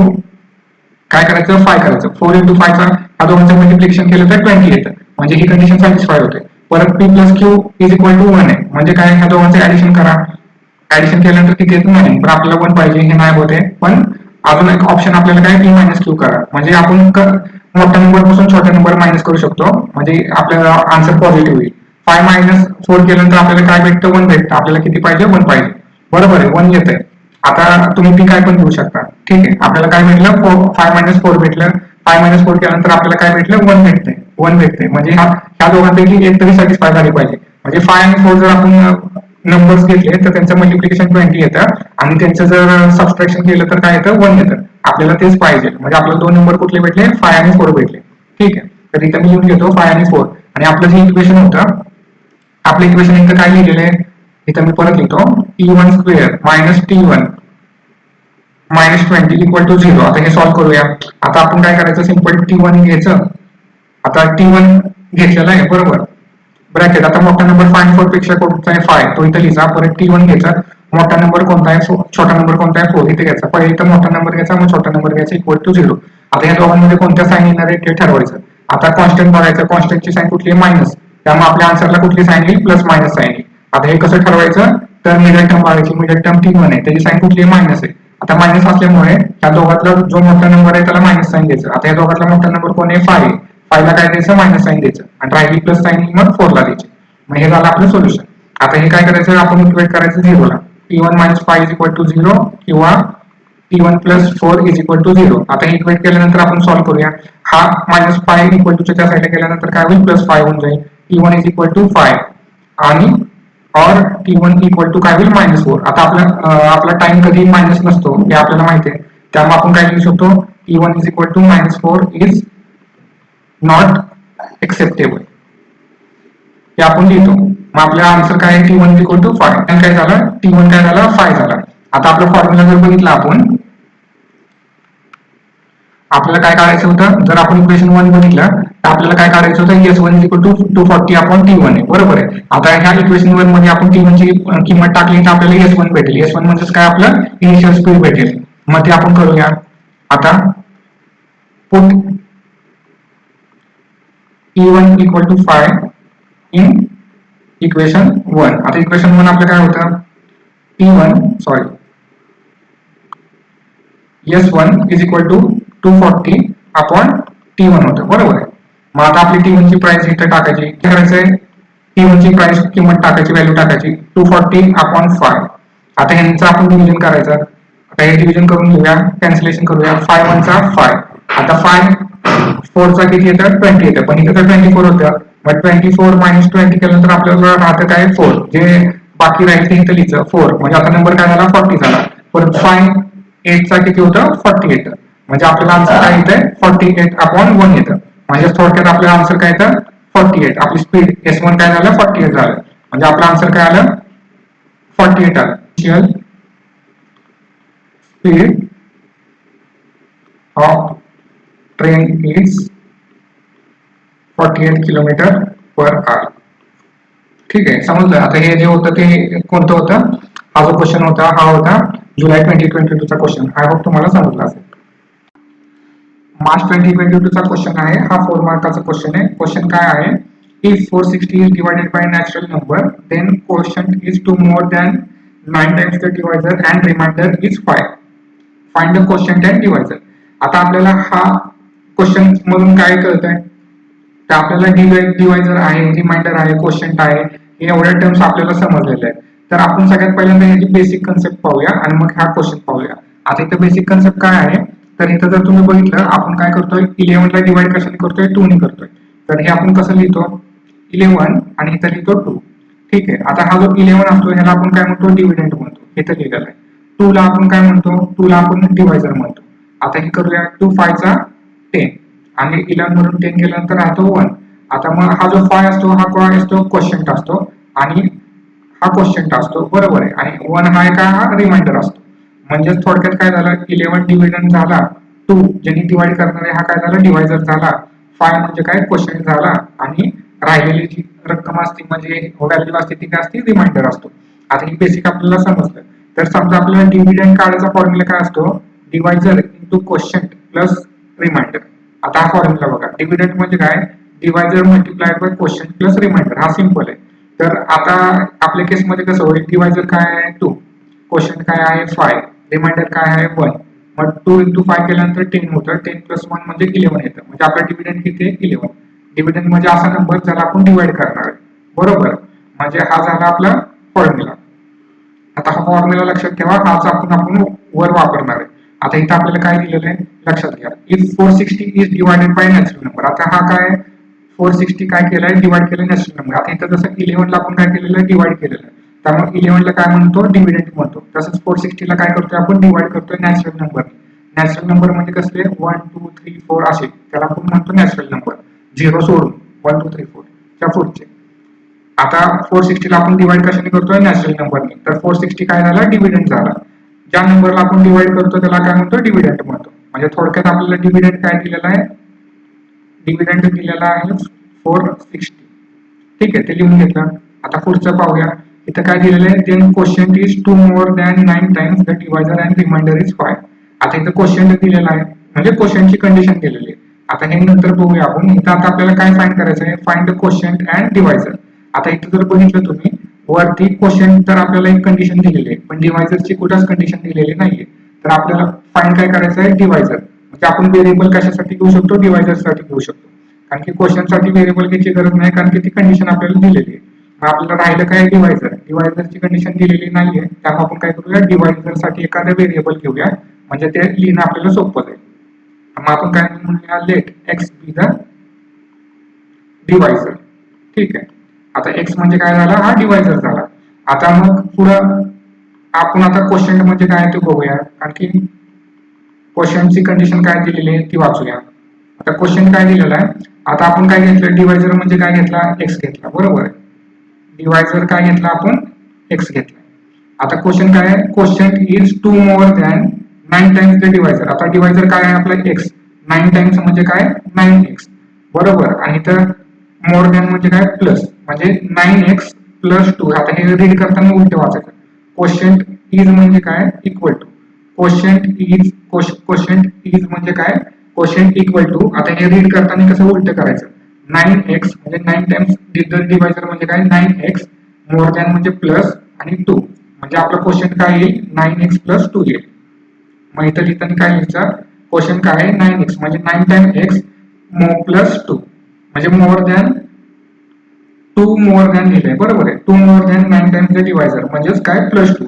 काय करायचं 5 करायचं, 4 इंटू 5 चा ह्या दोघांचं मल्टिप्लिकेशन केलं तर 20 येतं, म्हणजे ही कंडिशन सॅटिस्फाय होते. परत p plus q is equal to 1 आहे, म्हणजे काय ह्या दोघांचं ऍडिशन करा, ऍडिशन केल्यानंतर किती येत नाही, पण आपल्याला 1 पाहिजे, हे नाही होते. पण अजून एक ऑप्शन आपल्याला काय p मायनस क्यू करा, म्हणजे आपण मोठ्या नंबर पासून छोट्या नंबर मायनस करू शकतो, म्हणजे आपल्याला आन्सर पॉझिटिव्ह येईल. 5 मायनस 4 केल्यानंतर आपल्याला काय भेटतं 1 भेटतं, आपल्याला किती पाहिजे 1 पाहिजे. बरोबर आहे, 1 येत आहे. आता तुम्ही p काय पण घेऊ शकता. ठीक आहे. आपल्याला काय भेटलं 5 मायनस 4 भेटलं, 5 मायनस 4 केल्यानंतर आपल्याला काय भेटलं 1 भेटते, 1 भेटते, म्हणजे ह्या दोघांपैकी एक तरी सॅटिस्फाय झाली पाहिजे. म्हणजे 5 आणि 4 जर आपण नंबर्स घेतले तर त्यांचं मल्टिप्लिकेशन 20 येतं, आणि त्यांचं जर सबस्ट्रॅक्शन केलं तर काय येतं 1 येतं. आपल्याला तेच पाहिजे, म्हणजे आपल्याला दोन नंबर कुठले भेटले 5 आणि 4 भेटले. ठीक आहे. तर इथं मी लिहून घेतो 5 आणि 4, आणि आपलं जे इक्वेशन होतं, आपलं इक्वेशन इथं काय लिहिलेलं आहे, इथं मी परत लिहितो T1 square minus T1 minus 20 equal to 0. आता हे सॉल्व्ह करूया. आता आपण काय करायचं, सिंपल T1 घ्यायचं. आता T1 घेतलेला आहे, बरोबर, ब्रॅकेट. आता मोठा नंबर 5 आणि 4 पेक्षा कोणता आहे 5, तो इथं लिहिचा. परत T1 घ्यायचा, मोठा नंबर कोणता आहे, छोटा नंबर कोणता आहे 4, इथे घ्यायचा. पहिले इथं मोठा नंबर घ्यायचा, मग छोटा नंबर घ्यायचा, इक्वल टू 0. आता या दोघांमध्ये कोणत्या साइन येणार आहे ते ठरवायचं. आता कॉन्स्टंट बघायचं, कॉन्स्टंटची साइन कुठली आहे मायनस, त्यामुळे आपल्या आन्सरला कुठली साइन येईल प्लस मायनस साइन येईल. आता हे कसं ठरवायचं, तर मिडल टर्म बघायची, मिडल टर्म T1 आहे, त्याची साइन कुठली आहे मायनस आहे. आता मायनस असल्यामुळे या दोघातला जो मोठा नंबर आहे त्याला मायनस साईन द्यायचं. आता या दोघातला मोठा नंबर कोण आहे? 5 आहे. 5 ला काय द्यायचं? मायनस साईन द्यायचं आणि राहिली प्लस साईन मग 4 ला द्यायची. मग हे झालं आपलं सोल्युशन. आता हे काय करायचं? आपण इक्वेट करायचं 0 ला. p1 - 5 = 0 किंवा p1 + 4 = 0. आता हे इक्वेट केल्यानंतर आपण सॉल्व्ह करूया. हा -5 = त्या साईडला केल्यानंतर काय होईल? +5 होऊन जाईल. p1 = 5 आणि और t1 = काय होईल? -4. आता आपला टाइम कधी मायनस नसतो हे आपल्याला माहिती आहे. त्यामुळे आपण काय लिहू शकतो? t1 = -4 इज नॉट एक्सेप्टेबल हे आपण लिहितो. मग आपला आन्सर काय आहे? t1 = 5. आणि काय झालं? t1 काय झाला? 5 झाला. आता आपला फॉर्म्युला जर बघितला आपण, आपल्याला काय काढायचं होतं? जर आपण इक्वेशन 1 बघितलं तर आपल्याला काय काढायचं होतं? s1 = 240/t1 आहे, बरोबर आहे. आता ह्या इक्वेशन 1 मध्ये आपण t1 ची किंमत टाकली तर आपल्याला s1 भेटेल. s1 म्हणजेच काय? आपलं इनिशियल स्पीड भेटेल. मग ते आपण करूया. आता पुट t1 = 5 इन इक्वेशन 1. आता इक्वेशन 1 आपलं काय होतं? s1 = 240/t1 होतं, बरोबर आहे. मग आता आपली t1 ची प्राइस इथे टाकायची. काय करायचंय? t1 ची प्राइस किंमत टाकायची, व्हॅल्यू टाकायची 240/5. आता ह्यांचं आपण डिव्हिजन करायचं. आता हे डिव्हिजन करून घेऊया, कॅन्सलेशन करूया. 5 1 चा 5. आता 5 4 चा किती येतं? 20 येतं, पण इथे तर 24 होतं. मग 24 - 20 केल्यानंतर आपल्याला राहतं काय? 4. जे बाकी राहील ते इथं लिहायचं 4. म्हणजे आता नंबर काय झाला? 40 झाला. परत 5 8 चा किती होतं? 40 येतं. म्हणजे आपल्याला आन्सर काय येतं? 48/1 येतं. म्हणजे थोडक्यात आपल्याला आन्सर काय येतं? 48. आपली स्पीड s1 काय झालं? 48 झालं. म्हणजे आपलं आन्सर काय आलं? 48 आलं. Initial speed of train is 48 km/h. ठीक आहे, समजलं. आता हे जे होतं ते कोणतं होतं? हा जो क्वेश्चन होता हा होता जुलै 2022 चा क्वेश्चन. आय होप तुम्हाला समजला असेल. मार्च 2022 चा क्वेश्चन आहे हा. 4 मार्काचा क्वेश्चन आहे. क्वेश्चन काय आहे? If 460 is divided by a natural number, then quotient is 2 more than 9 times the divisor and remainder is 5. Find the quotient and divisor. आता आपल्याला हा क्वेश्चन मधून काय कळतंय? तर आपल्याला डिवायझर आहे, रिमाइंडर आहे, क्वोशंट आहे, हे एवढ्या टर्म्स आपल्याला समजलेले आहेत. तर आपण सगळ्यात पहिल्यांदा ह्याची बेसिक कन्सेप्ट पाहूया आणि मग हा क्वेश्चन पाहूया. आता इथं बेसिक कन्सेप्ट काय आहे? तर इथं जर तुम्ही बघितलं आपण काय करतोय? 11 ला डिवाइड कशाने करतोय? 2 ने करतोय. तर हे आपण कसं लिहितो? 11 आणि इथं लिहितो 2. ठीक आहे. आता हा जो 11 असतो ह्याला आपण काय म्हणतो? डिव्हिडंड म्हणतो. इथं लिहिलेलं आहे. 2 ला आपण काय म्हणतो? 2 ला आपण डिवायझर म्हणतो. आता हे करूया. 2 5 चा 10 आणि 11 मधून 10 केल्यानंतर राहतो 1. आता मग हा जो 5 असतो हा काय असतो? क्वोशंट असतो आणि हा क्वोशंट असतो, बरोबर आहे. आणि 1 हा काय? हा रिमाइंडर असतो. म्हणजे थोडक्यात काय झालं? 11 डिव्हिडंड झाला, 2 ज्यांनी डिवाइड करणारे हा काय झाला? डिवायझर झाला, 5 म्हणजे काय? क्वोशंट झाला आणि राहिलेली जी रक्कम असते म्हणजे व्हॅल्यू असते ती काय असते? रिमाइंडर असतो. आता ही बेसिक आपल्याला समजलं. तर समजा आपल्याला डिव्हिडंड काढायचा फॉर्म्युला काय असतो? Divisor into quotient plus remainder. आता हा फॉर्म्युला बघा. डिव्हिडंड म्हणजे काय? Divisor multiplied by quotient plus remainder. हा सिंपल आहे. तर आता आपल्या केसमध्ये कसं होईल? डिवायझर काय आहे? 2, क्वोशंट काय आहे? 5, रिमाइंडर काय आहे? 1. मग 2 × 5 केल्यानंतर 10 होतं. 10 + 1 म्हणजे 11 येतं. म्हणजे आपला डिव्हिडंड किती आहे? 11. डिव्हिडंड म्हणजे असा नंबर ज्याला आपण डिवाइड करणार आहे, बरोबर. म्हणजे हा झाला आपला फॉर्म्युला. आता हा फॉर्म्युला लक्षात ठेवा, हाच आपण वर वापरणार आहे. आता इथं आपल्याला काय दिलेलं आहे? लक्षात घ्या. If 460 is divided by natural number. आता हा काय? 460 काय केलंय? डिवाइड केलं नॅचरल नंबर. आता इथं जसं 11 ला आपण काय केलेलं आहे? डिवाइड केलेलं आहे. त्यामुळे 11 ला काय म्हणतो? डिव्हिडंड म्हणतो. तसंच 460 ला काय करतोय? आपण डिवाइड करतोय नॅचरल नंबर. नॅचरल नंबर म्हणजे कसले? 1 2 3 4 असे, त्याला आपण म्हणतो नॅचरल नंबर. 0 सोडून 1 2 3 4 च्या पुढचे. आता 460 ला आपण डिवाइड कशाने करतोय? नॅचरल नंबरने. तर 460 काय झाला? डिव्हिडंड झाला. ज्या नंबरला आपण डिवाइड करतो त्याला काय म्हणतो? डिव्हिडंड म्हणतो. म्हणजे थोडक्यात आपल्याला डिव्हिडंड काय दिलेला आहे? डिव्हिडंड दिलेला आहे 460. ठीक आहे, ते लिहून घेतलं. आता पुढचं पाहूया. इथं काय दिलेलं आहे? Then quotient is 2 more than 9 times the divisor and remainder is 5. आता इथं क्वोशंट दिलेला आहे म्हणजे क्वोशंटची कंडिशन दिलेली आहे. आता हे नंतर बघूया आपण. इथं आता आपल्याला काय फाइंड करायचं आहे? Find the quotient and divisor. आता इथं जर बघितलं तुम्ही वरती क्वोशंट तर आपल्याला एक कंडिशन दिलेली आहे, पण डिवायझरची कुठंच कंडिशन दिलेली नाहीये. तर आपल्याला फाइंड काय करायचं आहे, डिवायझर. म्हणजे आपण व्हेरिएबल कशासाठी घेऊ शकतो, डिवायझर साठी घेऊ शकतो. कारण की क्वेश्चन साठी व्हेरिएबल घ्यायची गरज नाही, कारण की ती कंडिशन आपल्याला दिलेली आहे. मग आपल्याला राहिलं काय, डिवायझर. डिवायझरची कंडिशन दिलेली नाहीये, त्यामुळे आपण काय करूया, डिवायझर साठी एखादं व्हेरिएबल घेऊया, म्हणजे ते लिहिणं आपल्याला सोपं जाईल. मग आपण काय म्हणूया, let x be the divisor. ठीक आहे. आता एक्स म्हणजे काय झाला, हा डिवायझर झाला. आता मग पुढं आपण आता क्वेश्चन म्हणजे काय ते बघूया, कारण की क्वेश्चनची कंडिशन काय दिलेली आहे ती वाचूया. आता क्वेश्चन काय दिलेला आहे, आता आपण काय घेतलं, डिवायझर म्हणजे काय घेतला, एक्स घेतला, बरोबर आहे. डिवायझर काय घेतला आपण, एक्स घेतला. आता क्वेश्चन काय आहे, question is 2 more than 9 times the divisor. आता डिवायझर काय आहे आपला, एक्स. 9 टाइम्स म्हणजे काय, 9x, बरोबर. आणि तर मोर दॅन म्हणजे काय, प्लस, म्हणजे 9x प्लस 2. आता हे रीड करताना उलट वाचायचं. क्वेश्चन इज म्हणजे काय, इक्वल टू. क्वेश्चन इज म्हणजे काय, क्वेश्चन इक्वल टू. आता हे रीड करताना कसं उलट करायचं, 9x म्हणजे 9 टाइम्स डिवायझर म्हणजे काय, 9x, मोर दॅन म्हणजे प्लस, आणि 2 म्हणजे आपला क्वेश्चन काय येईल, 9x प्लस 2 येईल. मग इथं लिहिताना काय लिहायचं, क्वेश्चन काय आहे, 9x म्हणजे 9 टाइम x प्लस 2 म्हणजे मोर दॅन 2 मोर दॅन लिहिलंय, बरोबर आहे. 2 more than 9 times the divisor म्हणजेच काय, प्लस 2.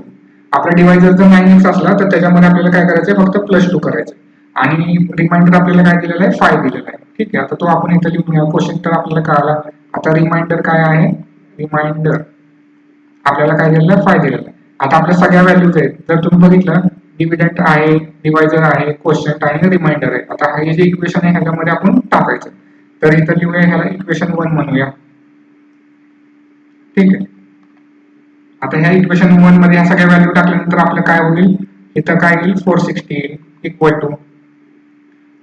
आपला डिवायझर जर 9x असला तर त्याच्यामध्ये आपल्याला काय करायचं, फक्त प्लस 2 करायचं. आणि रिमाइंडर आपल्याला काय दिलेला आहे, 5 दिलेला आहे. ठीक आहे. आता तो आपण इथं लिहून, क्वेश्चन तर आपल्याला कळाला. आता रिमाइंडर काय आहे, रिमाइंडर आपल्याला काय दिलेलं आहे, 5 दिलेलं आहे. आता आपल्या सगळ्या व्हॅल्यूज आहेत. जर तुम्ही बघितलं, डिव्हिडंट आहे, डिवायझर आहे, क्वोशंट आहे, रिमाइंडर आहे. आता हे जे इक्वेशन आहे ह्याच्यामध्ये आपण टाकायचं. तर इथं लिहूया, ह्याला इक्वेशन 1 म्हणूया. ठीक आहे. आता ह्या इक्वेशन 1 मध्ये ह्या सगळ्या व्हॅल्यू टाकल्यानंतर आपलं काय होईल, इथं काय येईल, 460 येईल, इक्वल टू.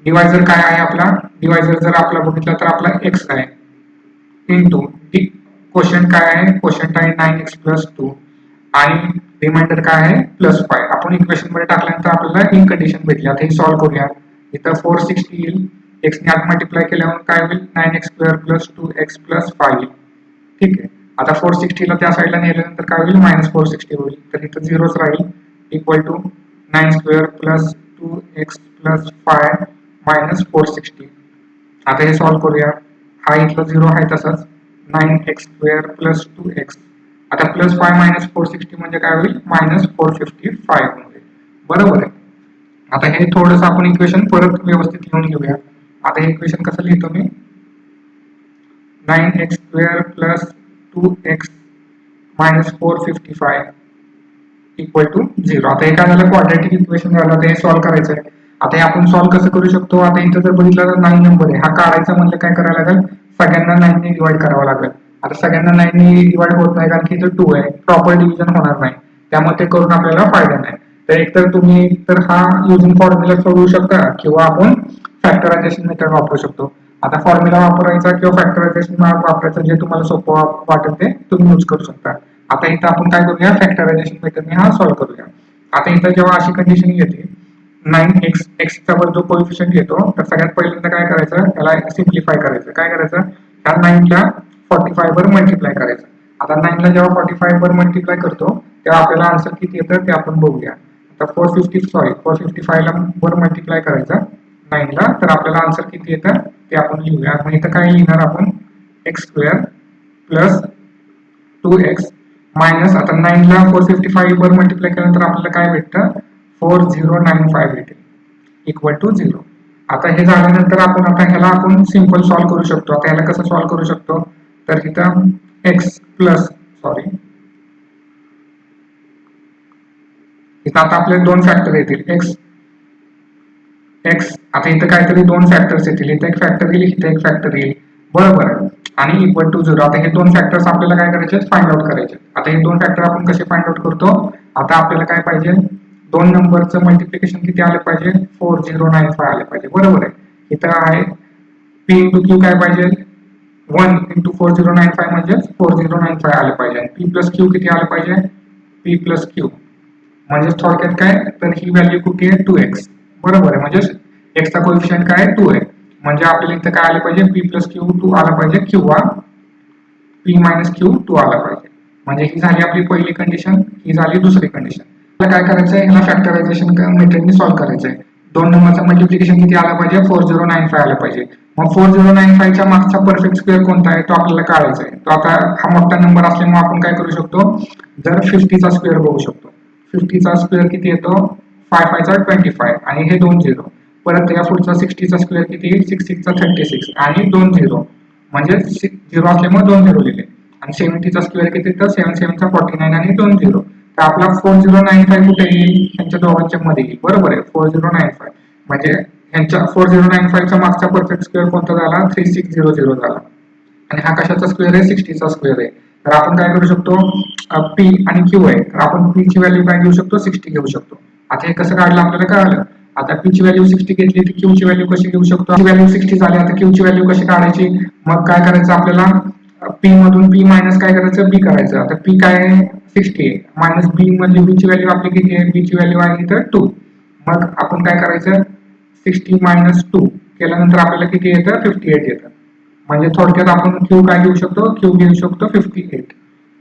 डिवायझर काय आहे आपला, डिवायझर जर आपला बघितला तर आपला एक्स आहे, इंटू क्वोशंट काय आहे, क्वोशंट आहे 9x प्लस 2, आणि रिमाइंडर काय आहे, प्लस 5. आपण इक्वेशन मध्ये टाकल्यानंतर आपल्याला ही कंडिशन भेटली. आता ही सॉल्व्ह करूया. इथं 460 येईल, x ने आत मल्टिप्लाय केल्यावर काय होईल, 9x square plus 2x plus 5 येईल. ठीक आहे. आता 460 ला त्या साईडला नेल्यानंतर काय होईल, -460 होईल. तर इथं झिरोच राहील, equal to 9 square plus 2x plus 5 minus 460. आता हे सॉल्व्ह करूया. हा इथला 0 आहे तसाच, 9x स्क्वेअर प्लस 2x. आता प्लस 5 मायनस 460 म्हणजे काय होईल, -455 होईल, बरोबर आहे. आता हे थोडंसं आपण इक्वेशन परत व्यवस्थित लिहून घेऊया. आता हे इक्वेशन कसं लिहितो मी, 9x square plus 2x minus 455 equal to 0. आता हे काय झालं, क्वाड्रॅटिक इक्वेशन झालं. आता हे सॉल्व्ह करायचं आहे. आता हे आपण सॉल्व्ह कसं करू शकतो, आता इथं जर बघितलं तर 9 नंबर आहे, हा काढायचा म्हणजे काय करायला लागेल, सगळ्यांना 9 ने डिवाइड करावं लागेल. आता सगळ्यांना 9 ने डिवाइड होत नाही, कारण की इथं 2 आहे, प्रॉपर डिव्हिजन होणार नाही, त्यामुळे ते करून आपल्याला फायदा नाही. तर एकतर तुम्ही तर हा युजिंग फॉर्म्युला सोडवू शकता, किंवा आपण फॅक्टरायझेशन मेथड वापरू शकतो. आता फॉर्म्युला वापरायचा किंवा फॅक्टरायझेशन वापरायचं, जे तुम्हाला सोपं वाटेल ते तुम्ही यूज करू शकता. आता इथं आपण काय करूया, फॅक्टरायझेशन मेथडने हा सॉल्व्ह करूया. आता इथं जेव्हा अशी कंडिशन येते, 9x चा वर जो कोएफिशियंट येतो, तर सगळ्यात पहिल्यांदा काय करायचं, त्याला सिम्प्लिफाय करायचं. काय करायचं, त्या 9 ला 45 वर मल्टिप्लाय करायचं. आता 9 ला जेव्हा 45 वर मल्टिप्लाय करतो, तेव्हा आपल्याला आन्सर किती येतं ते आपण बघूया. आता 455 ला वर मल्टिप्लाय करायचं 9 ला, तर आपल्याला आन्सर किती येतं ते आपण लिहूया. मग इथं काय लिहिणार आपण, x square plus 2x minus, आता 9 ला 455 वर मल्टिप्लाय केल्यानंतर आपल्याला काय भेटतं, 4095 भेटेल, इक्वल टू 0. आता हे झाल्यानंतर आपण आता ह्याला आपण सिंपल सॉल्व्ह करू शकतो. आता ह्याला कसं सॉल्व्ह करू शकतो, तर इथं इथं आता आपल्याला दोन फॅक्टर येतील, x, आता इथं काहीतरी दोन फॅक्टर्स येतील, इथं एक फॅक्टर येईल, इथं एक फॅक्टर येईल, बरोबर आहे, आणि इक्वल टू 0. आता हे दोन फॅक्टर्स आपल्याला काय करायचे, फाइंड आउट करायचे. आता हे दोन फॅक्टर आपण कसे फाइंड आउट करतो, आता आपल्याला काय पाहिजे, दोन नंबरचं मल्टिप्लिकेशन किती आले पाहिजे, 4095 आले पाहिजे, बरोबर आहे. इथं आहे p इंटू q काय पाहिजे, 1 इंटू 4095 म्हणजे 4095 आले पाहिजे. p प्लस क्यू किती आले पाहिजे, p प्लस क्यू म्हणजे थोडक्यात काय, तर ही व्हॅल्यू कुठे आहे, 2x, बरोबर आहे. म्हणजे x चा कोएफिशियंट काय आहे, 2 आहे. म्हणजे आपल्याला इथं काय आले पाहिजे, p प्लस क्यू 2 आला पाहिजे, किंवा p मायनस क्यू 2 आला पाहिजे. म्हणजे ही झाली आपली पहिली कंडिशन, ही झाली दुसरी कंडिशन. काय करायचं आहे, ह्याला फॅक्टरायझेशन मेथडने सॉल्व्ह करायचं आहे. 2 नंबरचं मल्टिप्लिकेशन किती आलं पाहिजे, 4095 आलं पाहिजे. मग 4095 च्या मागचा परफेक्ट स्क्वेअर कोणता आहे तो आपल्याला काढायचा आहे. तो आता हा मोठा नंबर असल्यामुळे आपण काय करू शकतो, जर 50 चा स्क्वेअर बघू शकतो. 50 चा स्क्वेअर किती येतो, 5 5 चा 25 आणि हे 2 0. परत या पुढचा 60 चा स्क्वेअर किती, 6 6 चा 36 आणि 2 0, म्हणजे 0 असल्यामुळे 2 0 लिहिले. आणि 70 चा स्क्वेअर किती, तर 7 7 चा 49 आणि 2 0. तर आपला 4095 कुठे येईल, यांच्या दोघांच्या मध्ये येईल. बरोबर आहे, 4095 म्हणजे यांच्या 4095 चा मागचा परफेक्ट स्क्वेअर कोणता झाला, 3600 झाला. आणि हा कशाचा स्क्वेअर आहे, 60 चा स्क्वेअर आहे. तर आपण काय करू शकतो, पी आणि क्यू आहे, तर आपण पी ची व्हॅल्यू काय घेऊ शकतो, 60 घेऊ शकतो. आता हे कसं काढलं आपल्याला कळालं. आता पी ची व्हॅल्यू 60 घेतली तर क्यू ची व्हॅल्यू कशी घेऊ शकतो, पी व्हॅल्यू 60 झाली. आता क्यू ची व्हॅल्यू कशी काढायची, मग काय करायचं आपल्याला, पी मधून पी मायनस काय करायचं, बी करायचं. आता पी काय आहे, 60 आहे, मायनस बी म्हणजे बी ची व्हॅल्यू आपली किती आहे, बी ची व्हॅल्यू आहे तर 2. मग आपण काय करायचं, 60 मायनस 2 केल्यानंतर आपल्याला किती येतं, 58 येतं. म्हणजे थोडक्यात आपण क्यू काय घेऊ शकतो, क्यू घेऊ शकतो 58.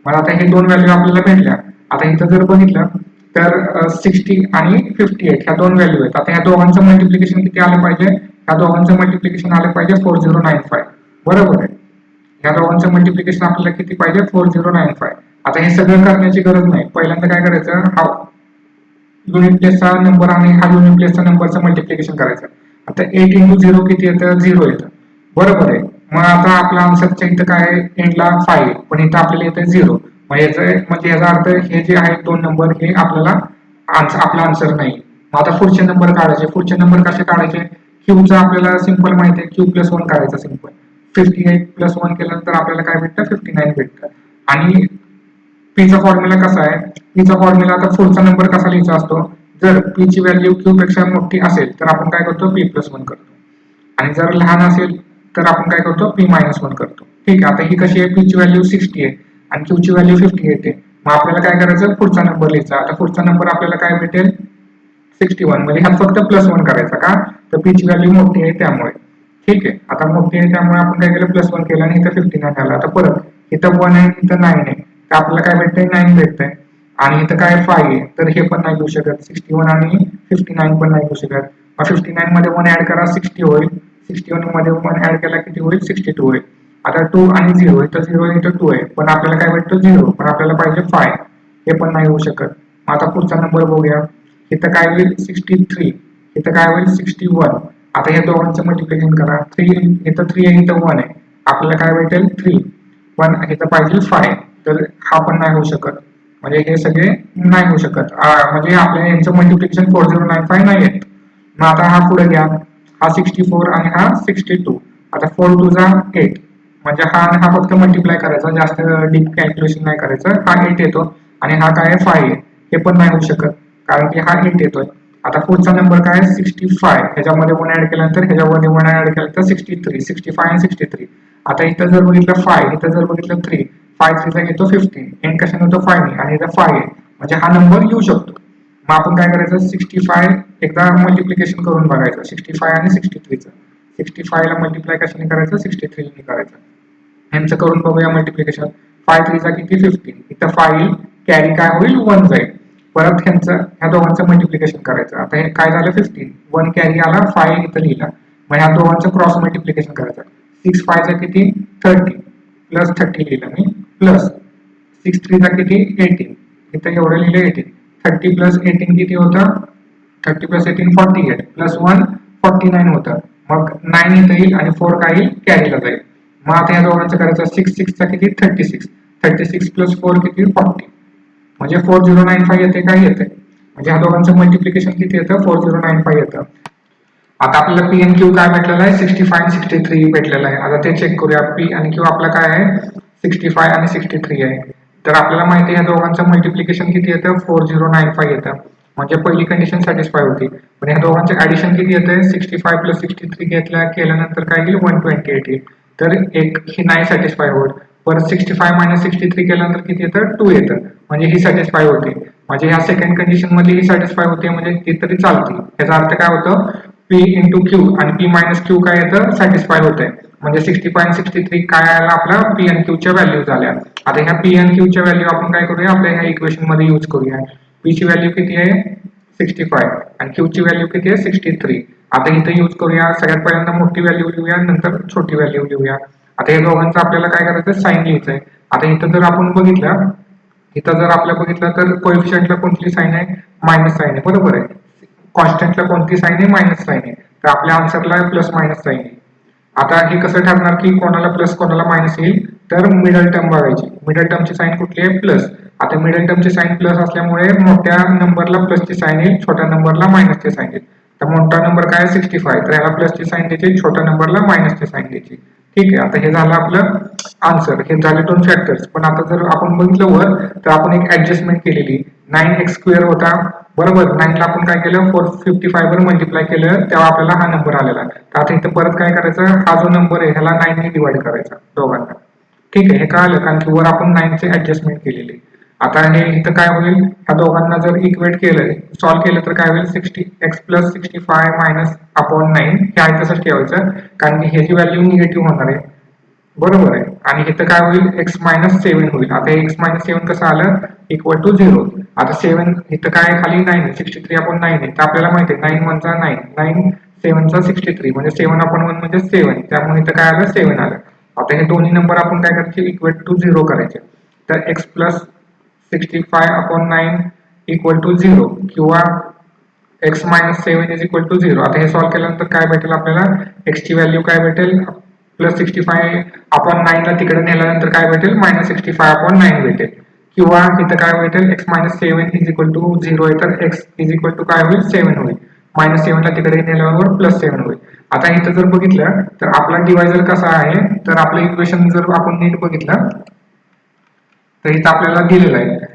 मग आता हे दोन व्हॅल्यू आपल्याला भेटल्या. आता इथं जर बघितलं तर 60 आणि 58 ह्या दोन व्हॅल्यू आहेत. आता ह्या दोघांचं मल्टिप्लिकेशन किती आलं पाहिजे, ह्या दोघांचं मल्टिप्लिकेशन आलं पाहिजे 4095. बरोबर आहे, ह्या दोघांचं मल्टिप्लिकेशन आपल्याला किती पाहिजे, 4095. आता हे सगळं करण्याची गरज नाही. पहिल्यांदा काय करायचं, हा युनिट प्लेसचा नंबर आणि हा युनिट प्लेसचा नंबरचं मल्टिप्लिकेशन करायचं. आता 8 × 0 किती येतं, 0 येतं. बरोबर आहे. मग आता आपला आन्सरच्या इथं काय एंडला 5, पण इथं आपल्याला येतं 0. म्हणजे याचा अर्थ हे जे आहेत दोन नंबर हे आपल्याला आपला आन्सर नाही. मग आता पुढचे नंबर काढायचे. पुढचे नंबर कसे काढायचे, क्यूचा आपल्याला सिंपल माहिती आहे, क्यू प्लस 1 काढायचा सिंपल. 58 प्लस 1 केल्यानंतर आपल्याला काय भेटतं, 59 भेटतं. आणि पीचा फॉर्म्युला कसा आहे, पीचा फॉर्म्युला आता पुढचा नंबर कसा लिहायचा असतो, जर पी ची व्हॅल्यू क्यू पेक्षा मोठी असेल तर आपण काय करतो, पी प्लस 1 करतो. आणि जर लहान असेल तर आपण काय करतो, पी मायनस 1 करतो. ठीक आहे. आता ही कशी आहे, पी ची व्हॅल्यू 60 आहे आणि क्यू ची व्हॅल्यू 58 आहे. मग आपल्याला काय करायचं, पुढचा नंबर लिहायचा. आता पुढचा नंबर आपल्याला काय भेटेल, 61. म्हणजे हा फक्त प्लस 1 करायचा का, तर पी ची व्हॅल्यू मोठी आहे त्यामुळे. ठीक आहे. आता मोठी आहे त्यामुळे आपण काय केलं, प्लस 1 केलं आणि इथं 59 आलं. आता परत इथं 1 आहे, इथं 9 आहे, तर आपल्याला काय भेटतंय, 9 भेटतंय. आणि इथं काय 5 आहे, तर हे पण नाही घेऊ शकत. 61 आणि 59 पण नाही घेऊ शकत. मग 59 मध्ये 1 ऍड करा, 60 होईल. 61 मध्ये 1 ऍड केला किती होईल, 62 होईल. आता 2 आणि 0, इथं 0 आहे, इथं 2 आहे, पण आपल्याला काय भेटतो, 0. पण आपल्याला पाहिजे 5, हे पण नाही होऊ शकत. मग आता पुढचा नंबर बघूया. इथं काय होईल, 63. इथं काय होईल, 61. आता या दोघांचं मल्टिप्लिकेशन करा. 3 इथं 3 आहे, इथं 1 आहे, आपल्याला काय भेटेल, 3. पण इथं पाहिजे 5, तर हा पण नाही होऊ शकत. म्हणजे हे सगळे नाही होऊ शकत. म्हणजे आपल्या यांचं मल्टिप्लिकेशन 4095 नाही आहेत. मग आता हा पुढे घ्या, हा 64 आणि हा 62. आता 4 2 जा 8, म्हणजे हा आणि हा फक्त मल्टिप्लाय करायचा, जास्त डीप कॅल्क्युलेशन नाही करायचं. हा 8 येतो आणि हा काय 5 आहे, हे पण नाही होऊ शकत कारण की हा 8 येतोय. आता पुढचा नंबर काय, 65. ह्याच्यामध्ये 1 ऍड केल्यानंतर ह्याच्यामध्ये 1 ऍड केल्यानंतर 63. 65 आणि 63. आता इथं जर बघितलं 5, इथं जर बघितलं 3, 5 3 घेतो 15. एंड कशाने होतो, 5 ने, आणि इथं 5 आहे, म्हणजे हा नंबर येऊ शकतो. मग आपण काय करायचं, 65 एकदा मल्टिप्लिकेशन करून बघायचं, 65 आणि 63चं. 65 ला मल्टिप्लाय कशाने करायचं, 63 ने करायचं. ह्यांचं करून बघूया मल्टिप्लिकेशन. 5 3 चा किती, 15. इथं 5 कॅरी काय होईल, 1 जाईल. परत ह्या दोघांचं मल्टिप्लिकेशन करायचं. आता हे काय झालं, 15. 1 कॅरी आला, 5 इथं लिहिला. मग ह्या दोघांचं क्रॉस मल्टिप्लिकेशन करायचं. 6 5 चा किती, 30, प्लस 30 लिहिलं मी, प्लस 6 3 चा किती, 18. इथं एवढं लिहिलं 18. 30 प्लस 18 किती होतं, 30 प्लस 18 48, प्लस 1 49 होतं. मग 9 इथं येईल आणि 4 काय येईल, कॅरीला जाईल. मग आता या दोघांचं करायचं, 6 6 चा किती, 36. 36 प्लस 4 किती, 40. म्हणजे 4095 येते, काय येते, म्हणजे ह्या दोघांचं मल्टिप्लिकेशन किती येतं, 4095 येतं. आता आपल्याला पी आणि क्यू काय भेटलेलं आहे, 65 आणि 63 भेटलेलं आहे. आता ते चेक करूया. पी आणि क्यू आपला काय आहे, 65 आणि 63 आहे. तर आपल्याला माहिती आहे या दोघांचं मल्टिप्लिकेशन किती येतं, 4095 येतं. म्हणजे पहिली कंडिशन सॅटिस्फाय होती. पण या दोघांचे ऍडिशन किती येतं, 65 प्लस 63 केल्यानंतर काय येईल, 128 येईल. तर एक ही नाही सॅटिस्फाय होत. परत 65 मायनस 63 केल्यानंतर किती येतं, 2 येतं, म्हणजे ही सॅटिस्फाय होते. म्हणजे ह्या सेकंड कंडिशन मध्ये ही सॅटिस्फाय होते, म्हणजे ती तरी चालते. याचा अर्थ काय होतं, पी इंटू क्यू आणि पी मायनस क्यू काय येतं, सॅटिस्फाय होत आहे. म्हणजे 65 आणि 63 काय आला, आपला पी आणि क्यू च्या व्हॅल्यू झाल्या. आता ह्या पी आणि क्यू च्या व्हॅल्यू आपण काय करूया, आपल्या ह्या इक्वेशन मध्ये यूज करूया. P ची व्हॅल्यू किती आहे 65 आणि Q ची व्हॅल्यू किती आहे 63. आता इथे यूज करूया, सगळ्यात पहिल्यांदा मोठी व्हॅल्यू लिहूया, नंतर छोटी व्हॅल्यू लिहूया. आता या दोघांचं आपल्याला काय करायचं साइन लिहायचंय. आता इथं जर आपण बघितलं, इथं जर आपल्या बघितलं तर कोएफिशियंटला कोणती साइन आहे मायनस साइन आहे, बरोबर आहे. कॉन्स्टंटला कोणती साइन आहे मायनस साइन आहे, तर आपल्या आन्सरला प्लस मायनस साइन आहे. आता हे कसं ठरणार की कोणाला प्लस कोणाला मायनस येईल, तर मिडल टर्म बघायची. मिडल टर्मची साइन कुठली आहे प्लस. आता मिडल टर्मची साइन प्लस असल्यामुळे मोठ्या नंबरला प्लसची साइन येईल, छोट्या नंबरला मायनसची साइन येईल. तर मोठा नंबर काय 65, तर याला प्लसची साइन द्यायची, छोट्या नंबरला मायनसची साइन द्यायची. ठीक आहे, आता हे झालं आपलं आन्सर, हे झाले दोन फॅक्टर्स. पण आता जर आपण बघितलं वर, तर आपण एक ऍडजस्टमेंट केलेली. 9x² होता, बरोबर. 9 ला आपण काय केलं 455 वर मल्टिप्लाय केलं, तेव्हा आपल्याला हा नंबर आलेला. तर आता इथं परत काय करायचं, हा जो नंबर आहे ह्याला 9 ने डिवाइड करायचा दोघांना. ठीक आहे, हे कळालं, कारण की वर आपण 9 चे ऍडजस्टमेंट केलेली. आता हे इथं काय होईल, ह्या दोघांना जर इक्वेट केलं, सॉल्व्ह केलं, तर काय होईल 60x + 65 मायनस अपॉन 9 हे आहे तसंच ठेवायचं, कारण की ह्याची व्हॅल्यू निगेटिव्ह होणार आहे, बरोबर आहे. आणि इथं काय होईल x - 7 होईल. आता x - 7 कसं आलं इक्वल टू 0. आता 7 इथं काय खाली 9 63/9 आहे, तर आपल्याला माहिती आहे 9 1 चा 9, 9 7 चा 63 म्हणजे 7/1 म्हणजे 7, त्यामुळे इथं काय आलं 7 आलं. आता हे दोन्ही नंबर आपण काय करायचे इक्वल टू 0 करायचे. तर x + 65/9 इक्वल टू 0 किंवा x - 7 इज इक्वल टू 0. आता हे सॉल्व्ह केल्यानंतर काय भेटेल आपल्याला, x ची व्हॅल्यू काय भेटेल +65/9 ला तिकडे नेल्यानंतर काय भेटेल -65/9 भेटेल. किंवा इथं काय भेटेल x - 7 इज इक्वल टू 0 आहे, तर x इज इक्वल टू काय होईल 7 होईल. -7 ला तिकडे नेल्यावर +7 होईल. आता इथं जर बघितलं तर आपला डिवायझर कसा आहे, तर आपलं इक्वेशन जर आपण नीट बघितलं तर इथं आपल्याला दिलेलं आहे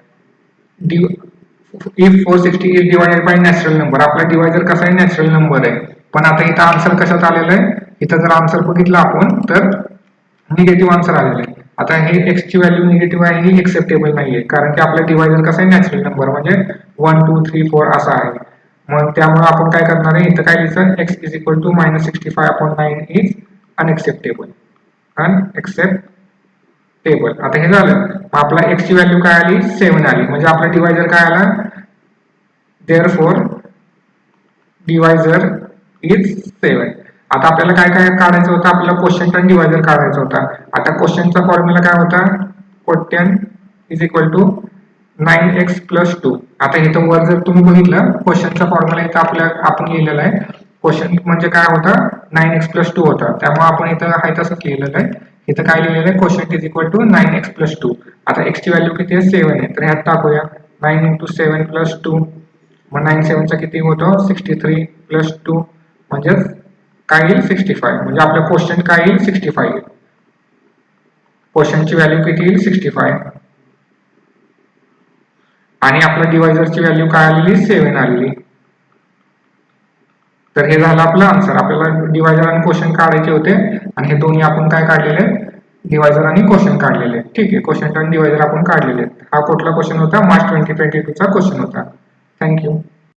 if 460 is divided by natural number. आपला डिवायझर कसा आहे नॅचरल नंबर आहे. पण आता इथं आन्सर कशात आलेलं आहे, इथं जर आन्सर बघितलं आपण तर निगेटिव्ह आन्सर आलेलं आहे. आता हे x ची व्हॅल्यू निगेटिव्ह आहे, ही एक्सेप्टेबल नाहीये, कारण की आपला डिवायझर कसा आहे नॅचरल नंबर म्हणजे 1 2 3 4 असा आहे. मग त्यामुळे आपण काय करणार आहे, इथं काय लिहायचं x is equal to -65/9 is unacceptable. आता हे झालं, मग आपला x ची व्हॅल्यू काय आली 7 आली, म्हणजे आपला डिवायझर काय आला, देअरफॉर डिवायझर इज 7. आता आपल्याला काय काय काढायचं होतं, आपल्याला क्वोशंट आणि डिवायझर काढायचा होता. आता क्वोशंटचा फॉर्म्युला काय होता, क्वोटियंट इज इक्वल टू 9x + 2. आता इथं वर जर तुम्ही बघितलं क्वोशंटचा फॉर्म्युला इथं आपण लिहिलेला आहे. क्वोशंट म्हणजे काय होता 9x + 2 होता, त्यामुळे आपण इथं आहे तसंच लिहिलेलं आहे. इथं काय लिहिलेलं आहे quotient is equal to 9x + 2. आता x ची व्हॅल्यू किती आहे 7 आहे, तर ह्यात टाकूया 9 × 7 + 2. मग 9 7 चा किती होतो 63 + 2 म्हणजे काय येईल 65. म्हणजे आपलं क्वोशंट काय येईल 65 येईल. क्वोशंटची व्हॅल्यू किती येईल 65 आणि आपल्या डिवायझरची व्हॅल्यू काय आलेली 7 आलेली. तर हे झालं आपलं आन्सर. आपल्याला डिवायझर आणि क्वोशंट काढायचे होते आणि हे दोन्ही आपण काय काढलेले, डिवायझर आणि क्वोशंट काढलेले. ठीक आहे, क्वोशंट आणि डिवायझर आपण काढलेले. हा कुठला क्वेश्चन होता, मार्च 2022 चा क्वेश्चन होता. थँक्यू.